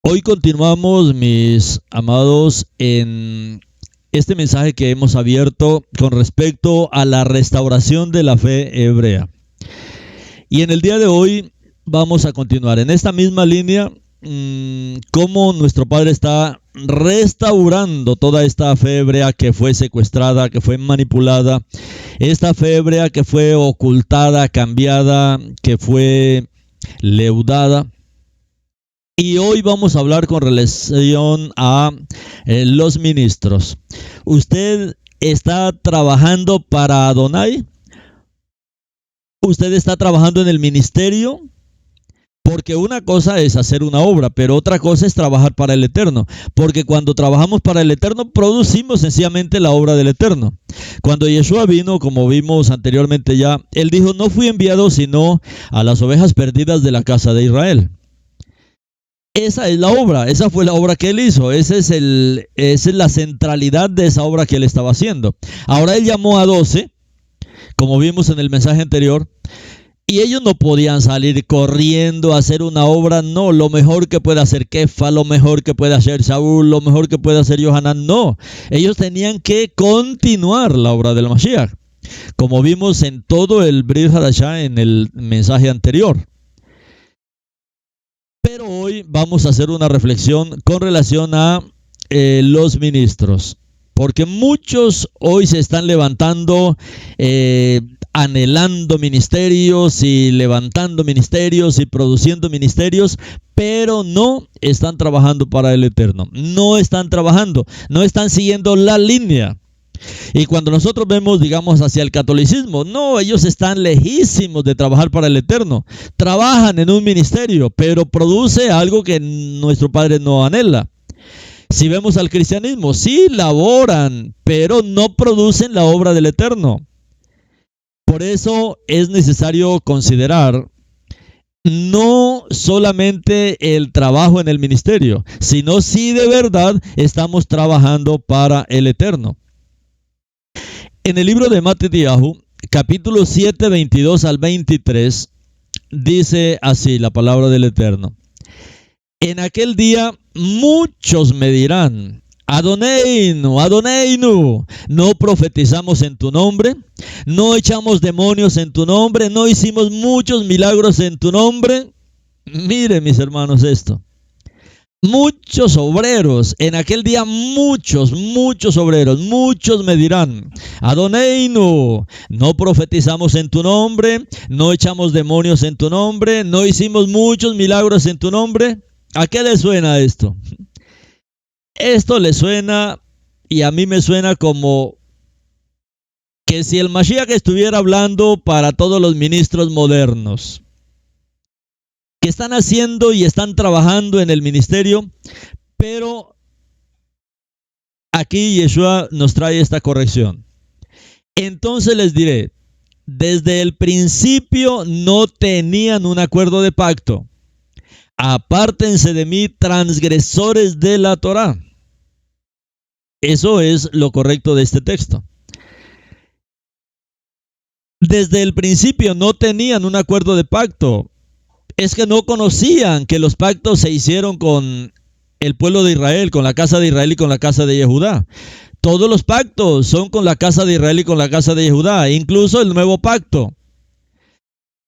Hoy continuamos, mis amados, en este mensaje que hemos abierto con respecto a la restauración de la fe hebrea. Y en el día de hoy vamos a continuar en esta misma línea, cómo nuestro Padre está restaurando toda esta fe hebrea que fue secuestrada, que fue manipulada, esta fe hebrea que fue ocultada, cambiada, que fue leudada. Y hoy vamos a hablar con relación a los ministros. ¿Usted está trabajando para Adonai? ¿Usted está trabajando en el ministerio? Porque una cosa es hacer una obra, pero otra cosa es trabajar para el Eterno. Porque cuando trabajamos para el Eterno, producimos sencillamente la obra del Eterno. Cuando Yeshua vino, como vimos anteriormente ya, Él dijo, no fui enviado sino a las ovejas perdidas de la casa de Israel. Esa es la obra, esa fue la obra que él hizo, esa es la centralidad de esa obra que él estaba haciendo. Ahora él llamó a 12, como vimos en el mensaje anterior, y ellos no podían salir corriendo a hacer una obra, no, lo mejor que puede hacer Kefa, lo mejor que puede hacer Saúl, lo mejor que puede hacer Yohanan, no. Ellos tenían que continuar la obra del Mashiach, como vimos en todo el Brit Hadashah en el mensaje anterior. Pero hoy vamos a hacer una reflexión con relación a los ministros, porque muchos hoy se están levantando, anhelando ministerios y levantando ministerios y produciendo ministerios, pero no están trabajando para el Eterno, no están trabajando, no están siguiendo la línea. Y cuando nosotros vemos, digamos, hacia el catolicismo, no, ellos están lejísimos de trabajar para el Eterno. Trabajan en un ministerio, pero produce algo que nuestro Padre no anhela. Si vemos al cristianismo, sí laboran, pero no producen la obra del Eterno. Por eso es necesario considerar no solamente el trabajo en el ministerio, sino si de verdad estamos trabajando para el Eterno. En el libro de Matityahu, capítulo 7, 22 al 23, dice así la palabra del Eterno. En aquel día muchos me dirán, Adoneinu, Adoneinu, no profetizamos en tu nombre, no echamos demonios en tu nombre, no hicimos muchos milagros en tu nombre. Miren, mis hermanos, esto. Muchos obreros, en aquel día muchos obreros, muchos me dirán, Adoneinu, no profetizamos en tu nombre, no echamos demonios en tu nombre, no hicimos muchos milagros en tu nombre. ¿A qué le suena esto? Esto le suena, y a mí me suena como que si el Mashiach estuviera hablando para todos los ministros modernos, que están haciendo y están trabajando en el ministerio, pero aquí Yeshua nos trae esta corrección. Entonces les diré, desde el principio no tenían un acuerdo de pacto. Apártense de mí, transgresores de la Torá. Eso es lo correcto de este texto. Desde el principio no tenían un acuerdo de pacto. Es que no conocían que los pactos se hicieron con el pueblo de Israel, con la casa de Israel y con la casa de Yehudá. Todos los pactos son con la casa de Israel y con la casa de Yehudá, incluso el nuevo pacto.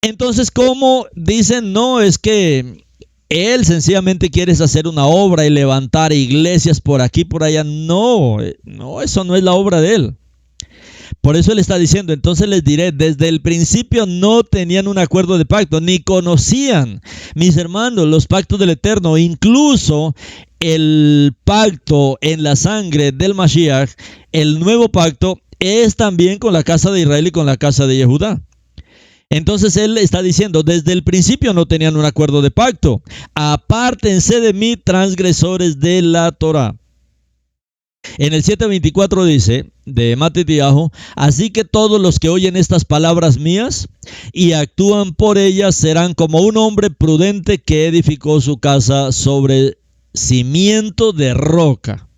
Entonces, ¿cómo dicen? No, es que él sencillamente quiere hacer una obra y levantar iglesias por aquí, por allá. No, eso no es la obra de él. Por eso él está diciendo, entonces les diré, desde el principio no tenían un acuerdo de pacto, ni conocían, mis hermanos, los pactos del Eterno, incluso el pacto en la sangre del Mashiach, el nuevo pacto, es también con la casa de Israel y con la casa de Yehudá. Entonces él está diciendo, desde el principio no tenían un acuerdo de pacto, apártense de mí, transgresores de la Torá. En el 7:24 dice, de Matityahu, así que todos los que oyen estas palabras mías y actúan por ellas serán como un hombre prudente que edificó su casa sobre cimiento de roca.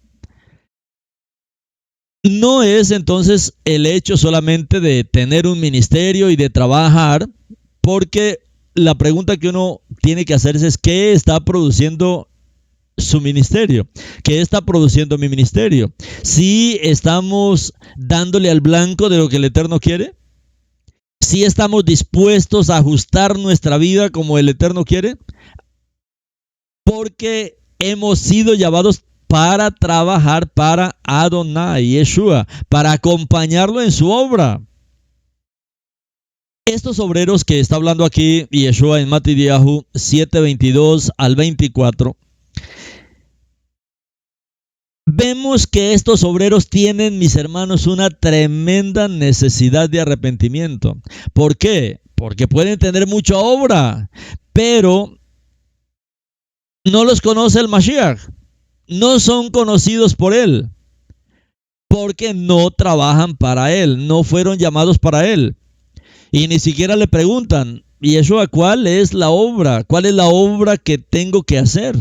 No es entonces el hecho solamente de tener un ministerio y de trabajar, porque la pregunta que uno tiene que hacerse es ¿qué está produciendo su ministerio? ¿Qué está produciendo mi ministerio? ¿Si estamos dándole al blanco de lo que el Eterno quiere? ¿Si estamos dispuestos a ajustar nuestra vida como el Eterno quiere? Porque hemos sido llamados para trabajar para Adonai, Yeshua, para acompañarlo en su obra. Estos obreros que está hablando aquí Yeshua en Matidyahu 7:22 al 24, vemos que estos obreros tienen, mis hermanos, una tremenda necesidad de arrepentimiento. ¿Por qué? Porque pueden tener mucha obra, pero no los conoce el Mashiach. No son conocidos por él, porque no trabajan para él, no fueron llamados para él. Y ni siquiera le preguntan, Yeshua, ¿cuál es la obra? ¿Cuál es la obra que tengo que hacer?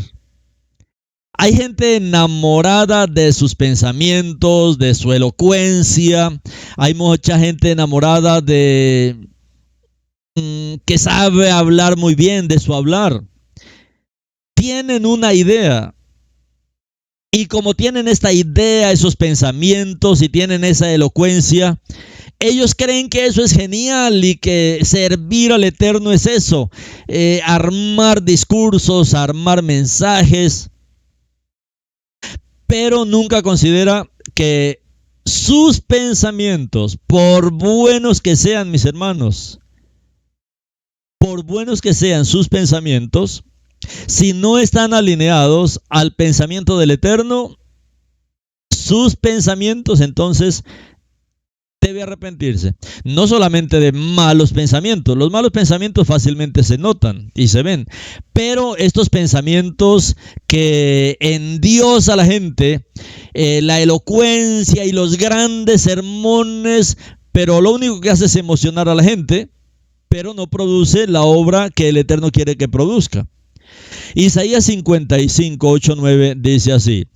Hay gente enamorada de sus pensamientos, de su elocuencia. Hay mucha gente enamorada de que sabe hablar muy bien, de su hablar. Tienen una idea. Y como tienen esta idea, esos pensamientos y tienen esa elocuencia, ellos creen que eso es genial y que servir al Eterno es eso. Armar discursos, armar mensajes. Pero nunca considera que sus pensamientos, por buenos que sean, mis hermanos, por buenos que sean sus pensamientos, si no están alineados al pensamiento del Eterno, sus pensamientos, entonces debe arrepentirse. No solamente de malos pensamientos. Los malos pensamientos fácilmente se notan y se ven. Pero estos pensamientos que endiosa a la gente, la elocuencia y los grandes sermones, pero lo único que hace es emocionar a la gente, pero no produce la obra que el Eterno quiere que produzca. Isaías 55, 8, 9 dice así: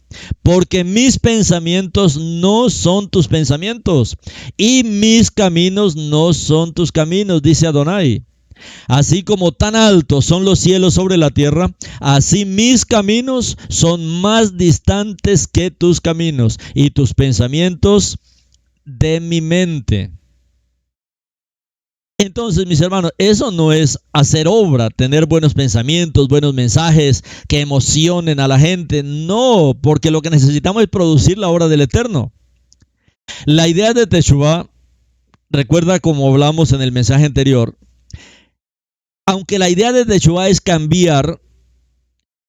porque mis pensamientos no son tus pensamientos, y mis caminos no son tus caminos, dice Adonai. Así como tan altos son los cielos sobre la tierra, así mis caminos son más distantes que tus caminos, y tus pensamientos de mi mente. Entonces, mis hermanos, eso no es hacer obra, tener buenos pensamientos, buenos mensajes que emocionen a la gente. No, porque lo que necesitamos es producir la obra del Eterno. La idea de Teshuvah, recuerda como hablamos en el mensaje anterior, aunque la idea de Teshuvah es cambiar,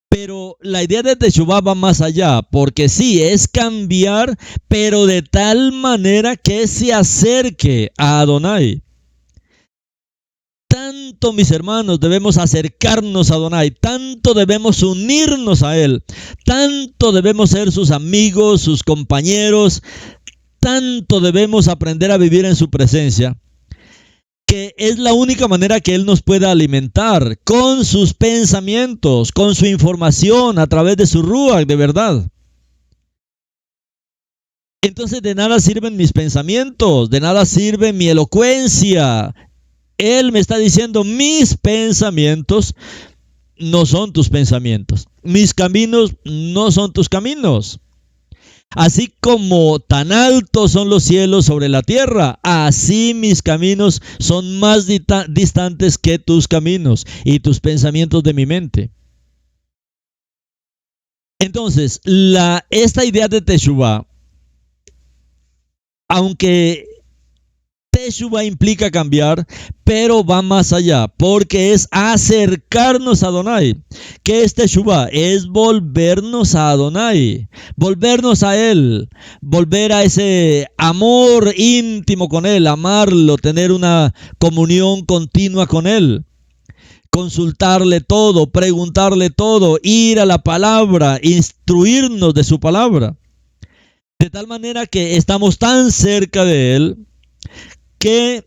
pero la idea de Teshuvah va más allá, porque sí, es cambiar, pero de tal manera que se acerque a Adonai. Tanto, mis hermanos, debemos acercarnos a Adonai, tanto debemos unirnos a Él, tanto debemos ser sus amigos, sus compañeros, tanto debemos aprender a vivir en su presencia, que es la única manera que Él nos pueda alimentar con sus pensamientos, con su información, a través de su Ruach, de verdad. Entonces de nada sirven mis pensamientos, de nada sirve mi elocuencia. Él me está diciendo, mis pensamientos no son tus pensamientos. Mis caminos no son tus caminos. Así como tan altos son los cielos sobre la tierra, así mis caminos son más distantes que tus caminos y tus pensamientos de mi mente. Entonces, esta idea de Teshuvah, aunque Teshuvah implica cambiar, pero va más allá, porque es acercarnos a Adonai. ¿Qué es Teshuvah? Es volvernos a Adonai, volvernos a Él, volver a ese amor íntimo con Él, amarlo, tener una comunión continua con Él. Consultarle todo, preguntarle todo, ir a la palabra, instruirnos de su palabra. De tal manera que estamos tan cerca de Él, que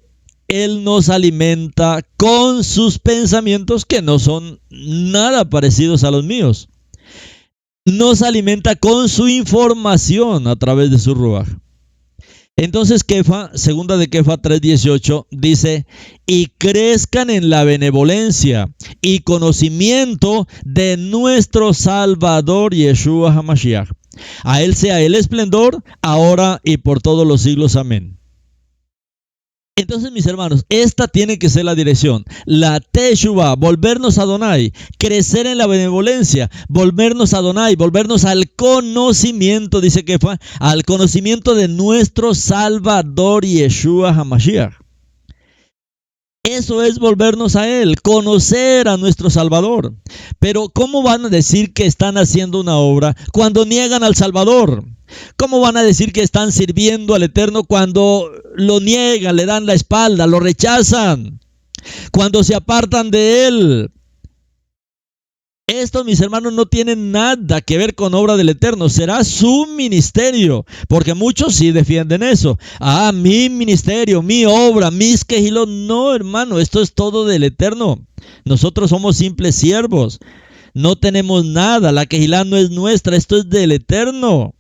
Él nos alimenta con sus pensamientos que no son nada parecidos a los míos. Nos alimenta con su información a través de su Ruach. Entonces Kefa, segunda de Kefa 3:18, dice, y crezcan en la benevolencia y conocimiento de nuestro Salvador Yeshua HaMashiach. A él sea el esplendor, ahora y por todos los siglos. Amén. Entonces, mis hermanos, esta tiene que ser la dirección. La Teshuvah, volvernos a Adonai, crecer en la benevolencia, volvernos a Adonai, volvernos al conocimiento, dice Kefa, al conocimiento de nuestro Salvador Yeshua HaMashiach. Eso es volvernos a Él, conocer a nuestro Salvador. Pero ¿cómo van a decir que están haciendo una obra cuando niegan al Salvador? ¿Cómo van a decir que están sirviendo al Eterno cuando lo niegan, le dan la espalda, lo rechazan, cuando se apartan de Él? Esto, mis hermanos, no tiene nada que ver con obra del Eterno. Será su ministerio, porque muchos sí defienden eso. Mi ministerio, mi obra, mis quejilot. No, hermano, esto es todo del Eterno. Nosotros somos simples siervos. No tenemos nada. La quejilá no es nuestra, esto es del Eterno.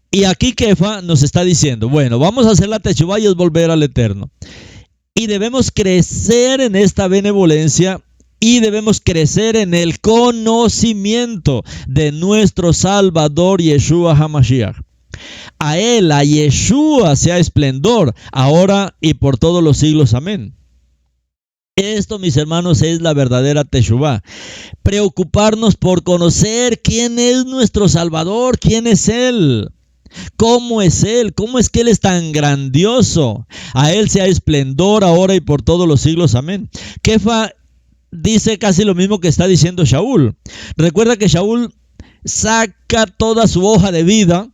Y aquí Kefa nos está diciendo, bueno, vamos a hacer la Teshuvah y es volver al Eterno. Y debemos crecer en esta benevolencia y debemos crecer en el conocimiento de nuestro Salvador Yeshua HaMashiach. A él, a Yeshua, sea esplendor, ahora y por todos los siglos. Amén. Esto, mis hermanos, es la verdadera Teshuvah. Preocuparnos por conocer quién es nuestro Salvador, quién es Él. ¿Cómo es Él? ¿Cómo es que Él es tan grandioso? A Él sea esplendor ahora y por todos los siglos. Amén. Kefa dice casi lo mismo que está diciendo Shaul. Recuerda que Shaul saca toda su hoja de vida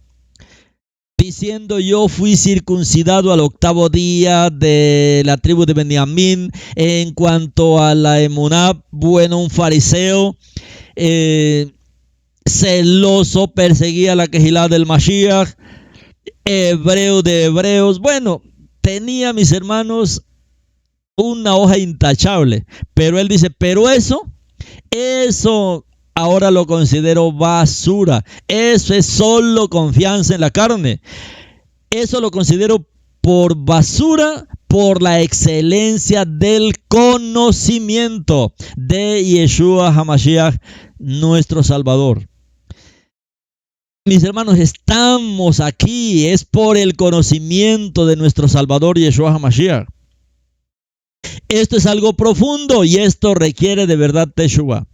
diciendo: yo fui circuncidado al 8º día de la tribu de Benjamín. En cuanto a la emuná, bueno, un fariseo celoso, perseguía la quejilá del Mashiach, hebreo de hebreos. Bueno, tenía, mis hermanos, una hoja intachable, pero él dice, pero eso ahora lo considero basura. Eso es solo confianza en la carne. Eso lo considero por basura, por la excelencia del conocimiento de Yeshua HaMashiach, nuestro Salvador. Mis hermanos, estamos aquí, es por el conocimiento de nuestro Salvador Yeshua HaMashiach. Esto es algo profundo y esto requiere de verdad Teshuvah.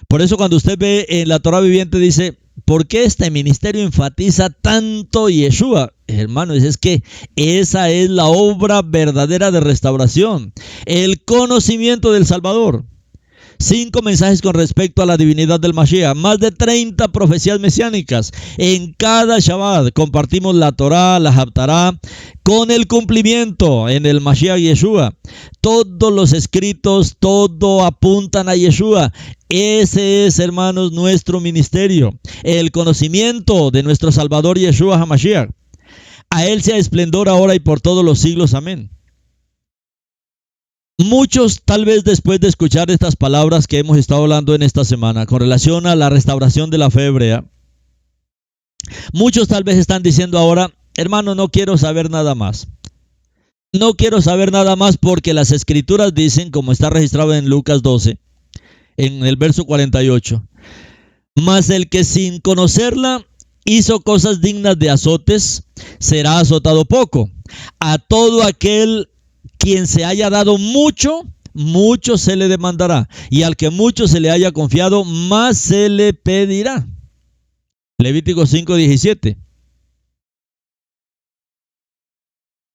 Por eso cuando usted ve en la Torah viviente dice, ¿por qué este ministerio enfatiza tanto Yeshua? Hermano, es que esa es la obra verdadera de restauración, el conocimiento del Salvador. 5 mensajes con respecto a la divinidad del Mashiach, más de 30 profecías mesiánicas. En cada Shabbat compartimos la Torah, la Haftarah, con el cumplimiento en el Mashiach Yeshua. Todos los escritos, todo apuntan a Yeshua. Ese es, hermanos, nuestro ministerio, el conocimiento de nuestro Salvador Yeshua HaMashiach. A él sea esplendor ahora y por todos los siglos. Amén. Muchos, tal vez después de escuchar estas palabras que hemos estado hablando en esta semana con relación a la restauración de la fe hebrea, muchos tal vez están diciendo ahora, hermano, no quiero saber nada más. No quiero saber nada más porque las escrituras dicen, como está registrado en Lucas 12, en el verso 48, mas el que sin conocerla hizo cosas dignas de azotes, será azotado poco. A todo aquel quien se haya dado mucho, mucho se le demandará. Y al que mucho se le haya confiado, más se le pedirá. Levítico 5:17.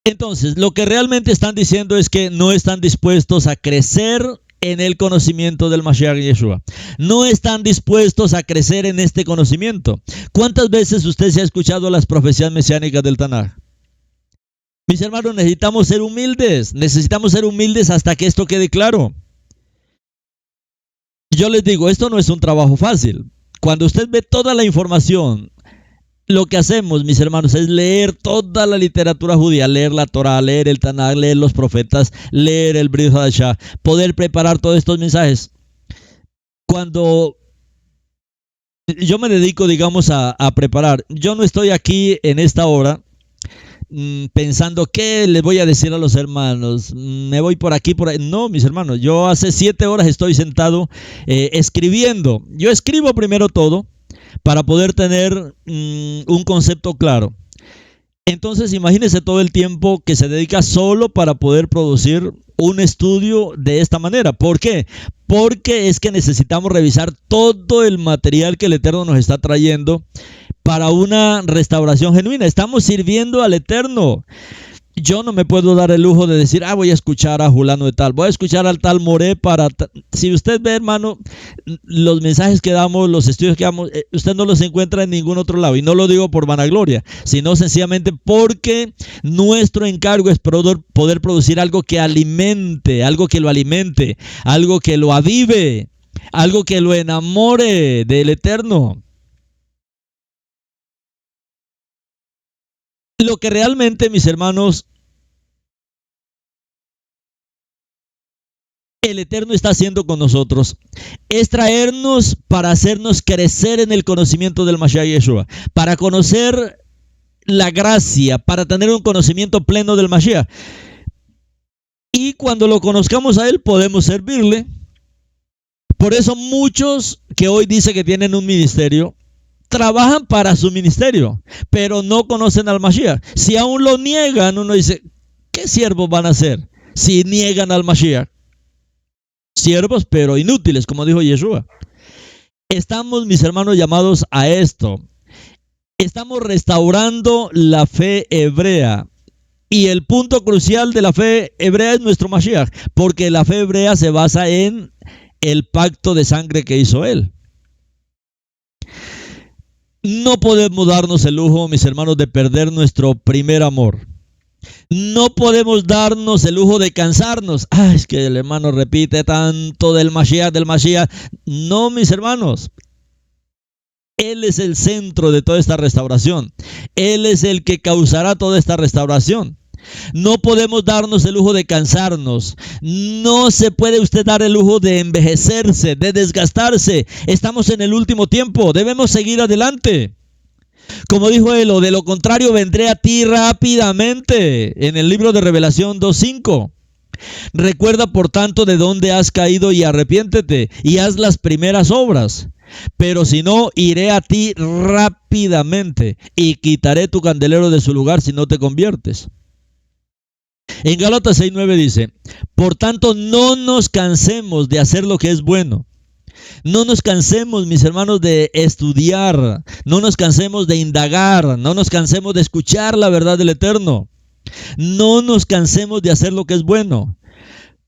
Entonces, lo que realmente están diciendo es que no están dispuestos a crecer en el conocimiento del Mashiach Yeshua. No están dispuestos a crecer en este conocimiento. ¿Cuántas veces usted se ha escuchado las profecías mesiánicas del Tanaj? Mis hermanos, necesitamos ser humildes hasta que esto quede claro. Yo les digo, esto no es un trabajo fácil. Cuando usted ve toda la información, lo que hacemos, mis hermanos, es leer toda la literatura judía, leer la Torah, leer el Tanaj, leer los profetas, leer el Brit Hadashah, poder preparar todos estos mensajes. Cuando yo me dedico, digamos, a preparar, yo no estoy aquí en esta hora pensando qué les voy a decir a los hermanos, me voy por aquí, por ahí. No, mis hermanos, yo hace 7 horas estoy sentado escribiendo. Yo escribo primero todo para poder tener un concepto claro. Entonces imagínense todo el tiempo que se dedica solo para poder producir un estudio de esta manera. ¿Por qué? Porque es que necesitamos revisar todo el material que el Eterno nos está trayendo para una restauración genuina. Estamos sirviendo al Eterno. Yo no me puedo dar el lujo de decir, voy a escuchar a fulano de tal, voy a escuchar al tal Moré para... Si usted ve, hermano, los mensajes que damos, los estudios que damos, usted no los encuentra en ningún otro lado. Y no lo digo por vanagloria, sino sencillamente porque nuestro encargo es poder producir algo que alimente, algo que lo alimente, algo que lo avive, algo que lo enamore del Eterno. Lo que realmente, mis hermanos, el Eterno está haciendo con nosotros es traernos para hacernos crecer en el conocimiento del Mashiach Yeshua, para conocer la gracia, para tener un conocimiento pleno del Mashiach. Y cuando lo conozcamos a Él, podemos servirle. Por eso muchos que hoy dicen que tienen un ministerio, trabajan para su ministerio, pero no conocen al Mashiach. Si aún lo niegan, uno dice, ¿qué siervos van a ser si niegan al Mashiach? Siervos, pero inútiles, como dijo Yeshua. Estamos, mis hermanos, llamados a esto. Estamos restaurando la fe hebrea. Y el punto crucial de la fe hebrea es nuestro Mashiach, porque la fe hebrea se basa en el pacto de sangre que hizo Él. No podemos darnos el lujo, mis hermanos, de perder nuestro primer amor. No podemos darnos el lujo de cansarnos. Es que el hermano repite tanto del Mashiach, del Mashiach. No, mis hermanos. Él es el centro de toda esta restauración. Él es el que causará toda esta restauración. No podemos darnos el lujo de cansarnos. No se puede usted dar el lujo de envejecerse, de desgastarse. Estamos en el último tiempo. Debemos seguir adelante. Como dijo él, o de lo contrario vendré a ti rápidamente. En el libro de Revelación 2:5. Recuerda por tanto de dónde has caído y arrepiéntete y haz las primeras obras. Pero si no, iré a ti rápidamente y quitaré tu candelero de su lugar si no te conviertes. En Gálatas 6:9 dice, por tanto no nos cansemos de hacer lo que es bueno. No nos cansemos, mis hermanos, de estudiar. No nos cansemos de indagar. No nos cansemos de escuchar la verdad del Eterno. No nos cansemos de hacer lo que es bueno.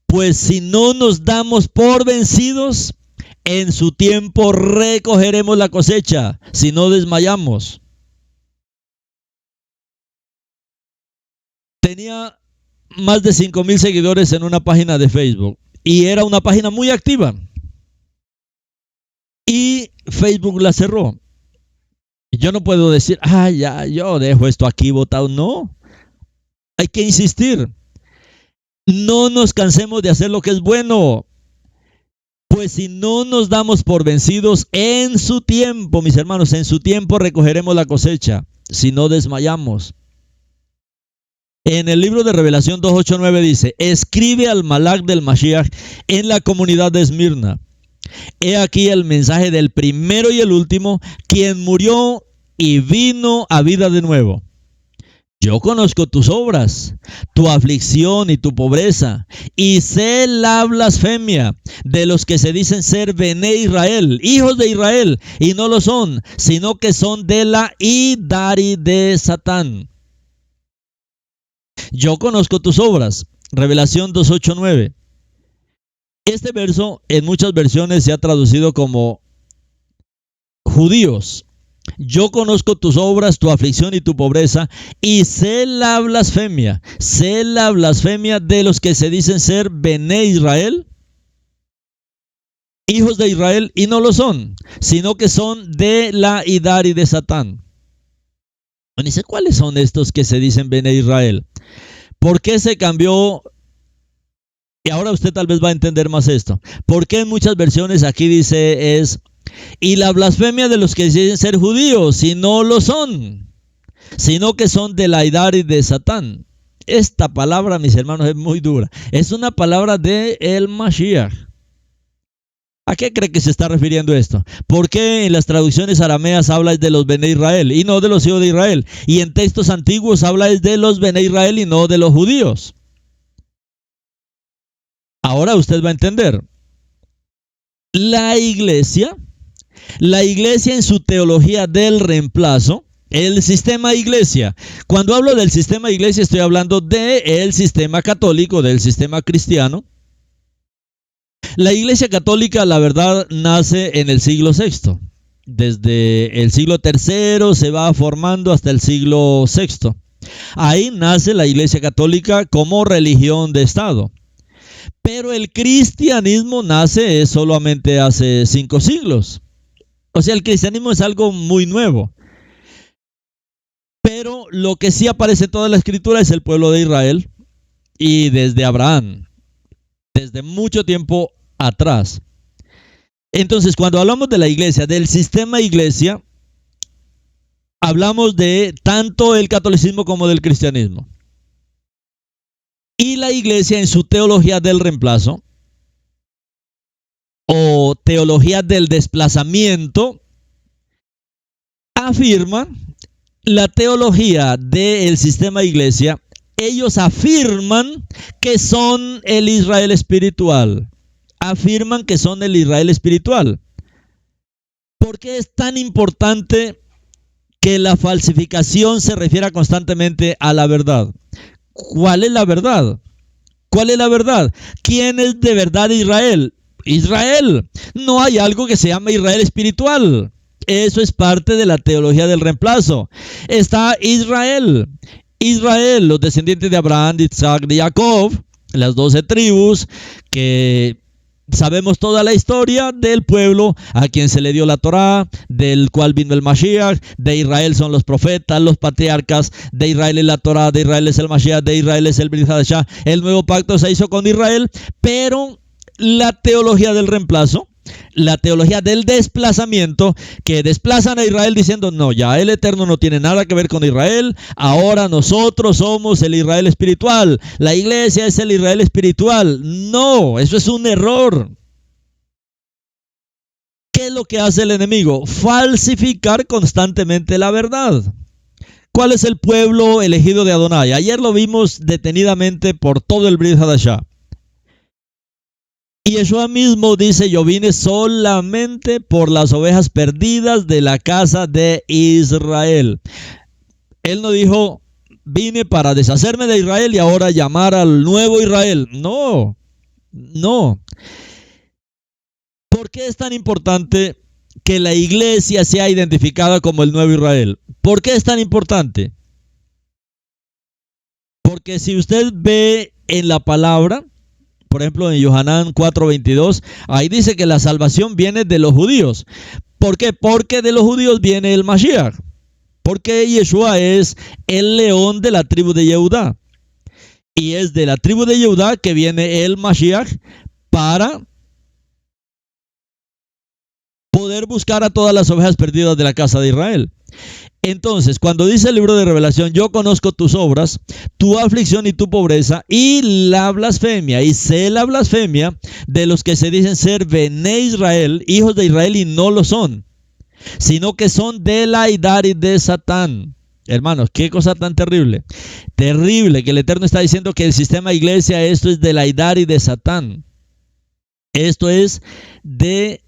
Pues si no nos damos por vencidos, en su tiempo recogeremos la cosecha, si no desmayamos. Tenía más de 5,000 seguidores en una página de Facebook y era una página muy activa. Y Facebook la cerró. Yo no puedo decir, ya, yo dejo esto aquí botado. No, hay que insistir. No nos cansemos de hacer lo que es bueno. Pues si no nos damos por vencidos, en su tiempo, mis hermanos, en su tiempo recogeremos la cosecha, si no desmayamos. En el libro de Revelación 2:8-9 dice, escribe al Malach del Mashiach en la comunidad de Esmirna. He aquí el mensaje del primero y el último, quien murió y vino a vida de nuevo. Yo conozco tus obras, tu aflicción y tu pobreza, y sé la blasfemia de los que se dicen ser Bené Israel, hijos de Israel, y no lo son, sino que son de la Idari de Satán. Yo conozco tus obras. Revelación 2:8-9. Este verso en muchas versiones se ha traducido como judíos. Yo conozco tus obras, tu aflicción y tu pobreza, y sé la blasfemia de los que se dicen ser Bené Israel, hijos de Israel, y no lo son, sino que son de la Idari de Satán. Y dice, ¿cuáles son estos que se dicen Bené Israel? ¿Por qué se cambió? Y ahora usted tal vez va a entender más esto. ¿Por qué en muchas versiones aquí dice y la blasfemia de los que dicen ser judíos y no lo son? sino que son de la Idari de Satán. Esta palabra, mis hermanos, es muy dura. Es una palabra de el Mashiach. ¿A qué cree que se está refiriendo esto? ¿Por qué en las traducciones arameas habla de los Bene Israel y no de los hijos de Israel? Y en textos antiguos habla de los Bene Israel y no de los judíos. Ahora usted va a entender. La iglesia en su teología del reemplazo, el sistema iglesia. Cuando hablo del sistema iglesia estoy hablando del sistema católico, del sistema cristiano. La iglesia católica, la verdad, nace en el siglo VI. Desde el siglo III se va formando hasta el siglo VI. Ahí nace la iglesia católica como religión de Estado. Pero el cristianismo nace solamente hace 5 siglos. O sea, el cristianismo es algo muy nuevo. Pero lo que sí aparece en toda la escritura es el pueblo de Israel. Y desde Abraham, desde mucho tiempo atrás. Entonces, cuando hablamos de la iglesia, del sistema iglesia, hablamos de tanto el catolicismo como del cristianismo. Y la iglesia en su teología del reemplazo o teología del desplazamiento afirma la teología del sistema iglesia. Ellos afirman que son el Israel espiritual. Afirman que son el Israel espiritual. ¿Por qué es tan importante que la falsificación se refiera constantemente a la verdad? ¿Cuál es la verdad? ¿Cuál es la verdad? ¿Quién es de verdad Israel? Israel. No hay algo que se llama Israel espiritual. Eso es parte de la teología del reemplazo. Está Israel. Israel, los descendientes de Abraham, de Isaac, de Jacob, las 12 tribus, que sabemos toda la historia del pueblo a quien se le dio la Torá, del cual vino el Mashiach. De Israel son los profetas, los patriarcas. De Israel es la Torá, de Israel es el Mashiach, de Israel es el Brit Hadashah. El nuevo pacto se hizo con Israel, pero la teología del reemplazo, la teología del desplazamiento, que desplazan a Israel diciendo, no, ya el Eterno no tiene nada que ver con Israel, ahora nosotros somos el Israel espiritual, la iglesia es el Israel espiritual. No, eso es un error. ¿Qué es lo que hace el enemigo? Falsificar constantemente la verdad. ¿Cuál es el pueblo elegido de Adonai? Ayer lo vimos detenidamente por todo el Brit Hadashah. Y Yeshua mismo dice, yo vine solamente por las ovejas perdidas de la casa de Israel. Él no dijo, vine para deshacerme de Israel y ahora llamar al nuevo Israel. No, no. ¿Por qué es tan importante que la iglesia sea identificada como el nuevo Israel? ¿Por qué es tan importante? Porque si usted ve en la palabra, por ejemplo, en Yohanan 4:22, ahí dice que la salvación viene de los judíos. ¿Por qué? Porque de los judíos viene el Mashiach. Porque Yeshua es el león de la tribu de Yehudá. Y es de la tribu de Yehudá que viene el Mashiach para poder buscar a todas las ovejas perdidas de la casa de Israel. Entonces, cuando dice el libro de Revelación, yo conozco tus obras, tu aflicción y tu pobreza, y la blasfemia, y sé la blasfemia de los que se dicen ser Bene Israel, hijos de Israel, y no lo son, sino que son de la Idari de Satán. Hermanos, qué cosa tan terrible. Terrible que el Eterno está diciendo que el sistema iglesia, esto es de la Idari de Satán. Esto es de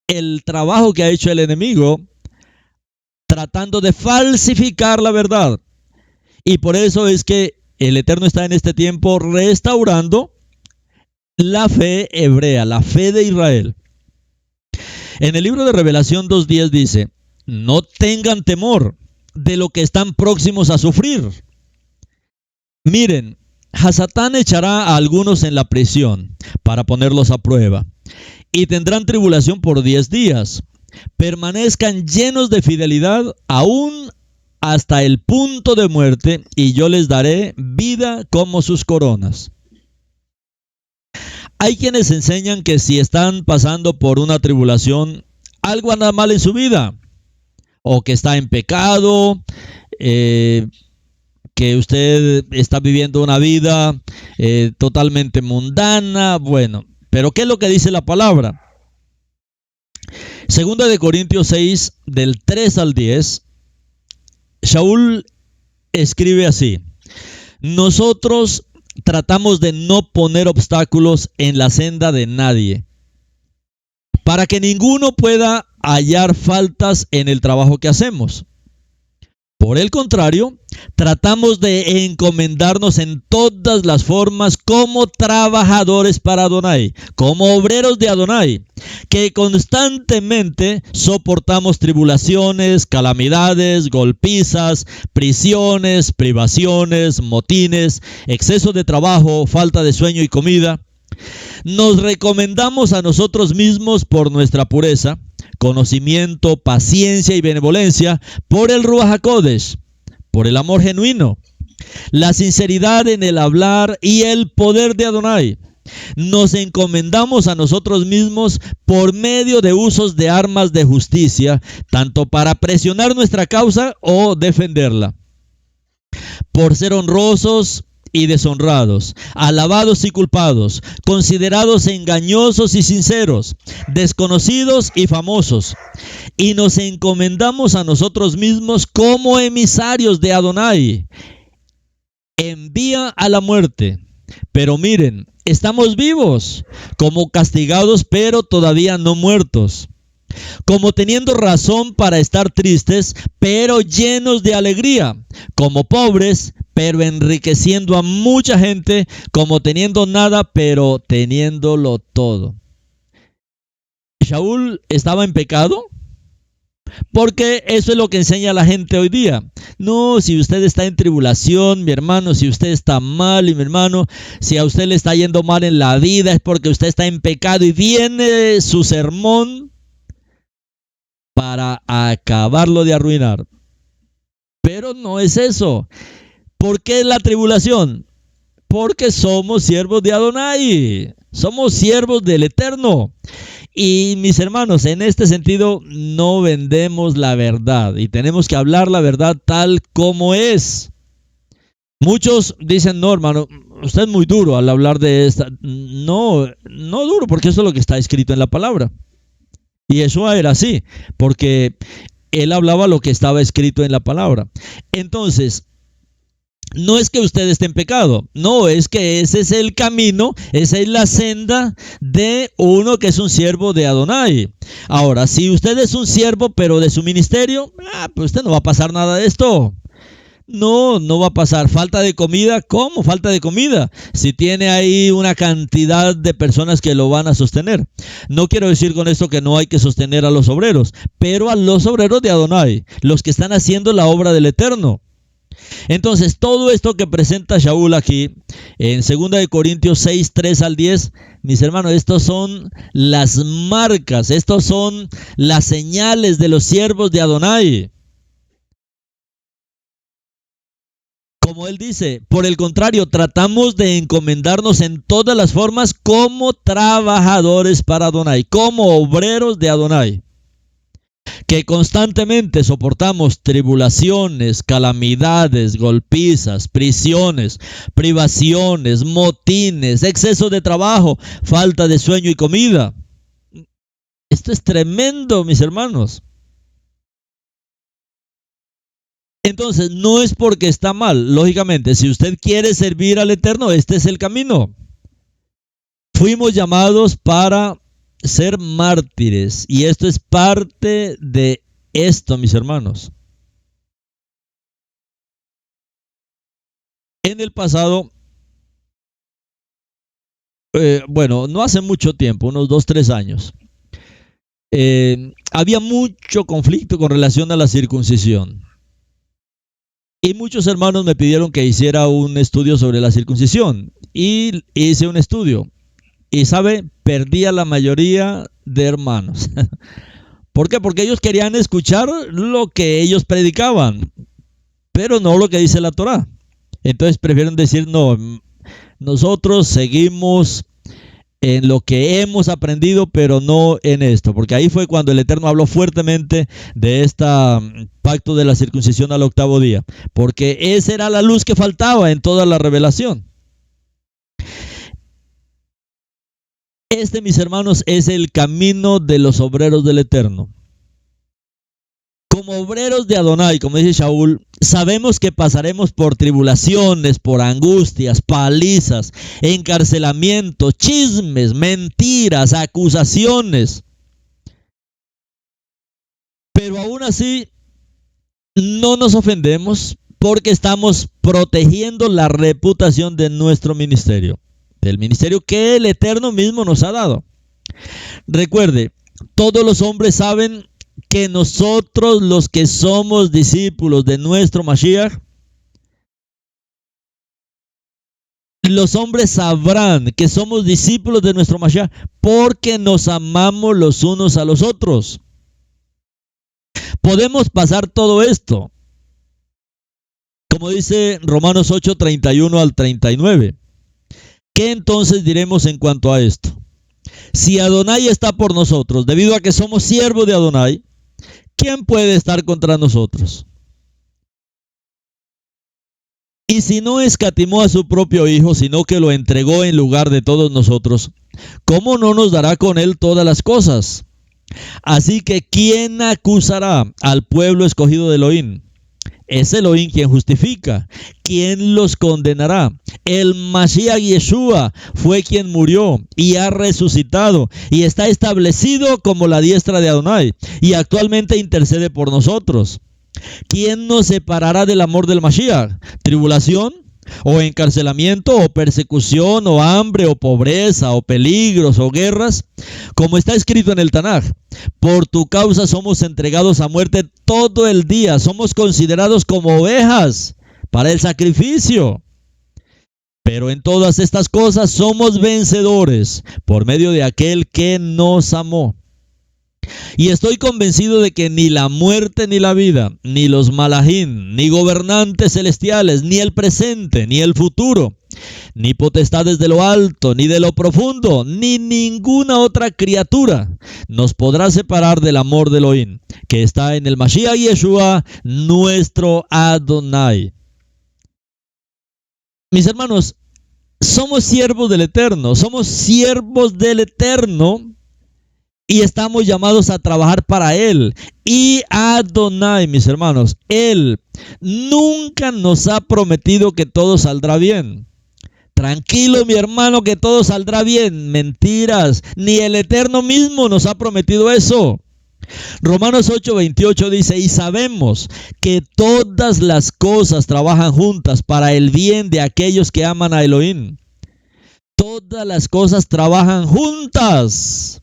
el trabajo que ha hecho el enemigo tratando de falsificar la verdad. Y por eso es que el Eterno está en este tiempo restaurando la fe hebrea, la fe de Israel. En el libro de Revelación 2:10 dice, no tengan temor de lo que están próximos a sufrir. Miren, Hasatán echará a algunos en la prisión para ponerlos a prueba. Y tendrán tribulación por 10 días. Permanezcan llenos de fidelidad aún hasta el punto de muerte, y yo les daré vida como sus coronas. Hay quienes enseñan que si están pasando por una tribulación, algo anda mal en su vida. o que está en pecado, que usted está viviendo una vida totalmente mundana. Bueno, pero ¿qué es lo que dice la palabra? Segunda de Corintios 6, del 3 al 10, Shaul escribe así: nosotros tratamos de no poner obstáculos en la senda de nadie, para que ninguno pueda hallar faltas en el trabajo que hacemos. Por el contrario, tratamos de encomendarnos en todas las formas como trabajadores para Adonai, como obreros de Adonai, que constantemente soportamos tribulaciones, calamidades, golpizas, prisiones, privaciones, motines, exceso de trabajo, falta de sueño y comida. Nos recomendamos a nosotros mismos por nuestra pureza, conocimiento, paciencia y benevolencia, por el Ruach HaKodesh, por el amor genuino, la sinceridad en el hablar y el poder de Adonai. Nos encomendamos a nosotros mismos por medio de usos de armas de justicia, tanto para presionar nuestra causa o defenderla, por ser honrosos y deshonrados, alabados y culpados, considerados engañosos y sinceros, desconocidos y famosos. Y nos encomendamos a nosotros mismos como emisarios de Adonai. Envía a la muerte. Pero miren, estamos vivos, como castigados, pero todavía no muertos, como teniendo razón para estar tristes, pero llenos de alegría, como pobres, pero enriqueciendo a mucha gente, como teniendo nada, pero teniéndolo todo. Shaul estaba en pecado, porque eso es lo que enseña la gente hoy día. No, si usted está en tribulación, mi hermano, si usted está mal, y mi hermano, si a usted le está yendo mal en la vida, es porque usted está en pecado, y viene su sermón para acabarlo de arruinar. Pero no es eso. ¿Por qué es la tribulación? Porque somos siervos de Adonai, somos siervos del Eterno. Y mis hermanos, en este sentido no vendemos la verdad y tenemos que hablar la verdad tal como es. Muchos dicen, no hermano, usted es muy duro al hablar de esta. No, no duro, porque eso es lo que está escrito en la palabra. Y Yeshua era así, porque él hablaba lo que estaba escrito en la palabra. Entonces, no es que usted esté en pecado, no, es que ese es el camino, esa es la senda de uno que es un siervo de Adonai. Ahora, si usted es un siervo pero de su ministerio, pues usted no va a pasar nada de esto. No va a pasar. Falta de comida, ¿cómo falta de comida? Si tiene ahí una cantidad de personas que lo van a sostener. No quiero decir con esto que no hay que sostener a los obreros, pero a los obreros de Adonai, los que están haciendo la obra del Eterno. Entonces, todo esto que presenta Shaul aquí, en 2 de Corintios 6, 3 al 10, mis hermanos, estos son las marcas, estos son las señales de los siervos de Adonai. Como él dice, por el contrario, tratamos de encomendarnos en todas las formas como trabajadores para Adonai, como obreros de Adonai, que constantemente soportamos tribulaciones, calamidades, golpizas, prisiones, privaciones, motines, exceso de trabajo, falta de sueño y comida. Esto es tremendo, mis hermanos. Entonces, no es porque está mal. Lógicamente, si usted quiere servir al Eterno, este es el camino. Fuimos llamados para ser mártires, y esto es parte de esto, mis hermanos. En el pasado, no hace mucho tiempo, unos 2-3 años, había mucho conflicto con relación a la circuncisión. Y muchos hermanos me pidieron que hiciera un estudio sobre la circuncisión. Y hice un estudio. Y sabe, perdí a la mayoría de hermanos. ¿Por qué? Porque ellos querían escuchar lo que ellos predicaban, pero no lo que dice la Torá. Entonces prefieren decir, no, nosotros seguimos en lo que hemos aprendido, pero no en esto, porque ahí fue cuando el Eterno habló fuertemente de este pacto de la circuncisión al 8º día, porque esa era la luz que faltaba en toda la revelación. Este, mis hermanos, es el camino de los obreros del Eterno. Como obreros de Adonai, como dice Shaul, sabemos que pasaremos por tribulaciones, por angustias, palizas, encarcelamiento, chismes, mentiras, acusaciones. Pero aún así, no nos ofendemos porque estamos protegiendo la reputación de nuestro ministerio, del ministerio que el Eterno mismo nos ha dado. Recuerde, todos los hombres saben que nosotros, los que somos discípulos de nuestro Mashiach, los hombres sabrán que somos discípulos de nuestro Mashiach porque nos amamos los unos a los otros. Podemos pasar todo esto, como dice Romanos 8, 31 al 39. ¿Qué entonces diremos en cuanto a esto? Si Adonai está por nosotros, debido a que somos siervos de Adonai, ¿quién puede estar contra nosotros? Y si no escatimó a su propio Hijo, sino que lo entregó en lugar de todos nosotros, ¿cómo no nos dará con él todas las cosas? Así que, ¿quién acusará al pueblo escogido de Elohim? Es Elohim quien justifica. ¿Quién los condenará? El Mashiach Yeshua fue quien murió y ha resucitado y está establecido como la diestra de Adonai y actualmente intercede por nosotros. ¿Quién nos separará del amor del Mashiach? ¿Tribulación? ¿O encarcelamiento? ¿O persecución? ¿O hambre? ¿O pobreza? ¿O peligros? ¿O guerras? Como está escrito en el Tanaj, por tu causa somos entregados a muerte todo el día, somos considerados como ovejas para el sacrificio. Pero en todas estas cosas somos vencedores por medio de aquel que nos amó. Y estoy convencido de que ni la muerte ni la vida, ni los malajim, ni gobernantes celestiales, ni el presente, ni el futuro, ni potestades de lo alto, ni de lo profundo, ni ninguna otra criatura nos podrá separar del amor de Elohim, que está en el Mashiach Yeshua, nuestro Adonai. Mis hermanos, somos siervos del Eterno, y estamos llamados a trabajar para Él. Y Adonai, mis hermanos, Él nunca nos ha prometido que todo saldrá bien. Tranquilo, mi hermano, que todo saldrá bien. Mentiras. Ni el Eterno mismo nos ha prometido eso. Romanos 8:28 dice, y sabemos que todas las cosas trabajan juntas para el bien de aquellos que aman a Elohim. Todas las cosas trabajan juntas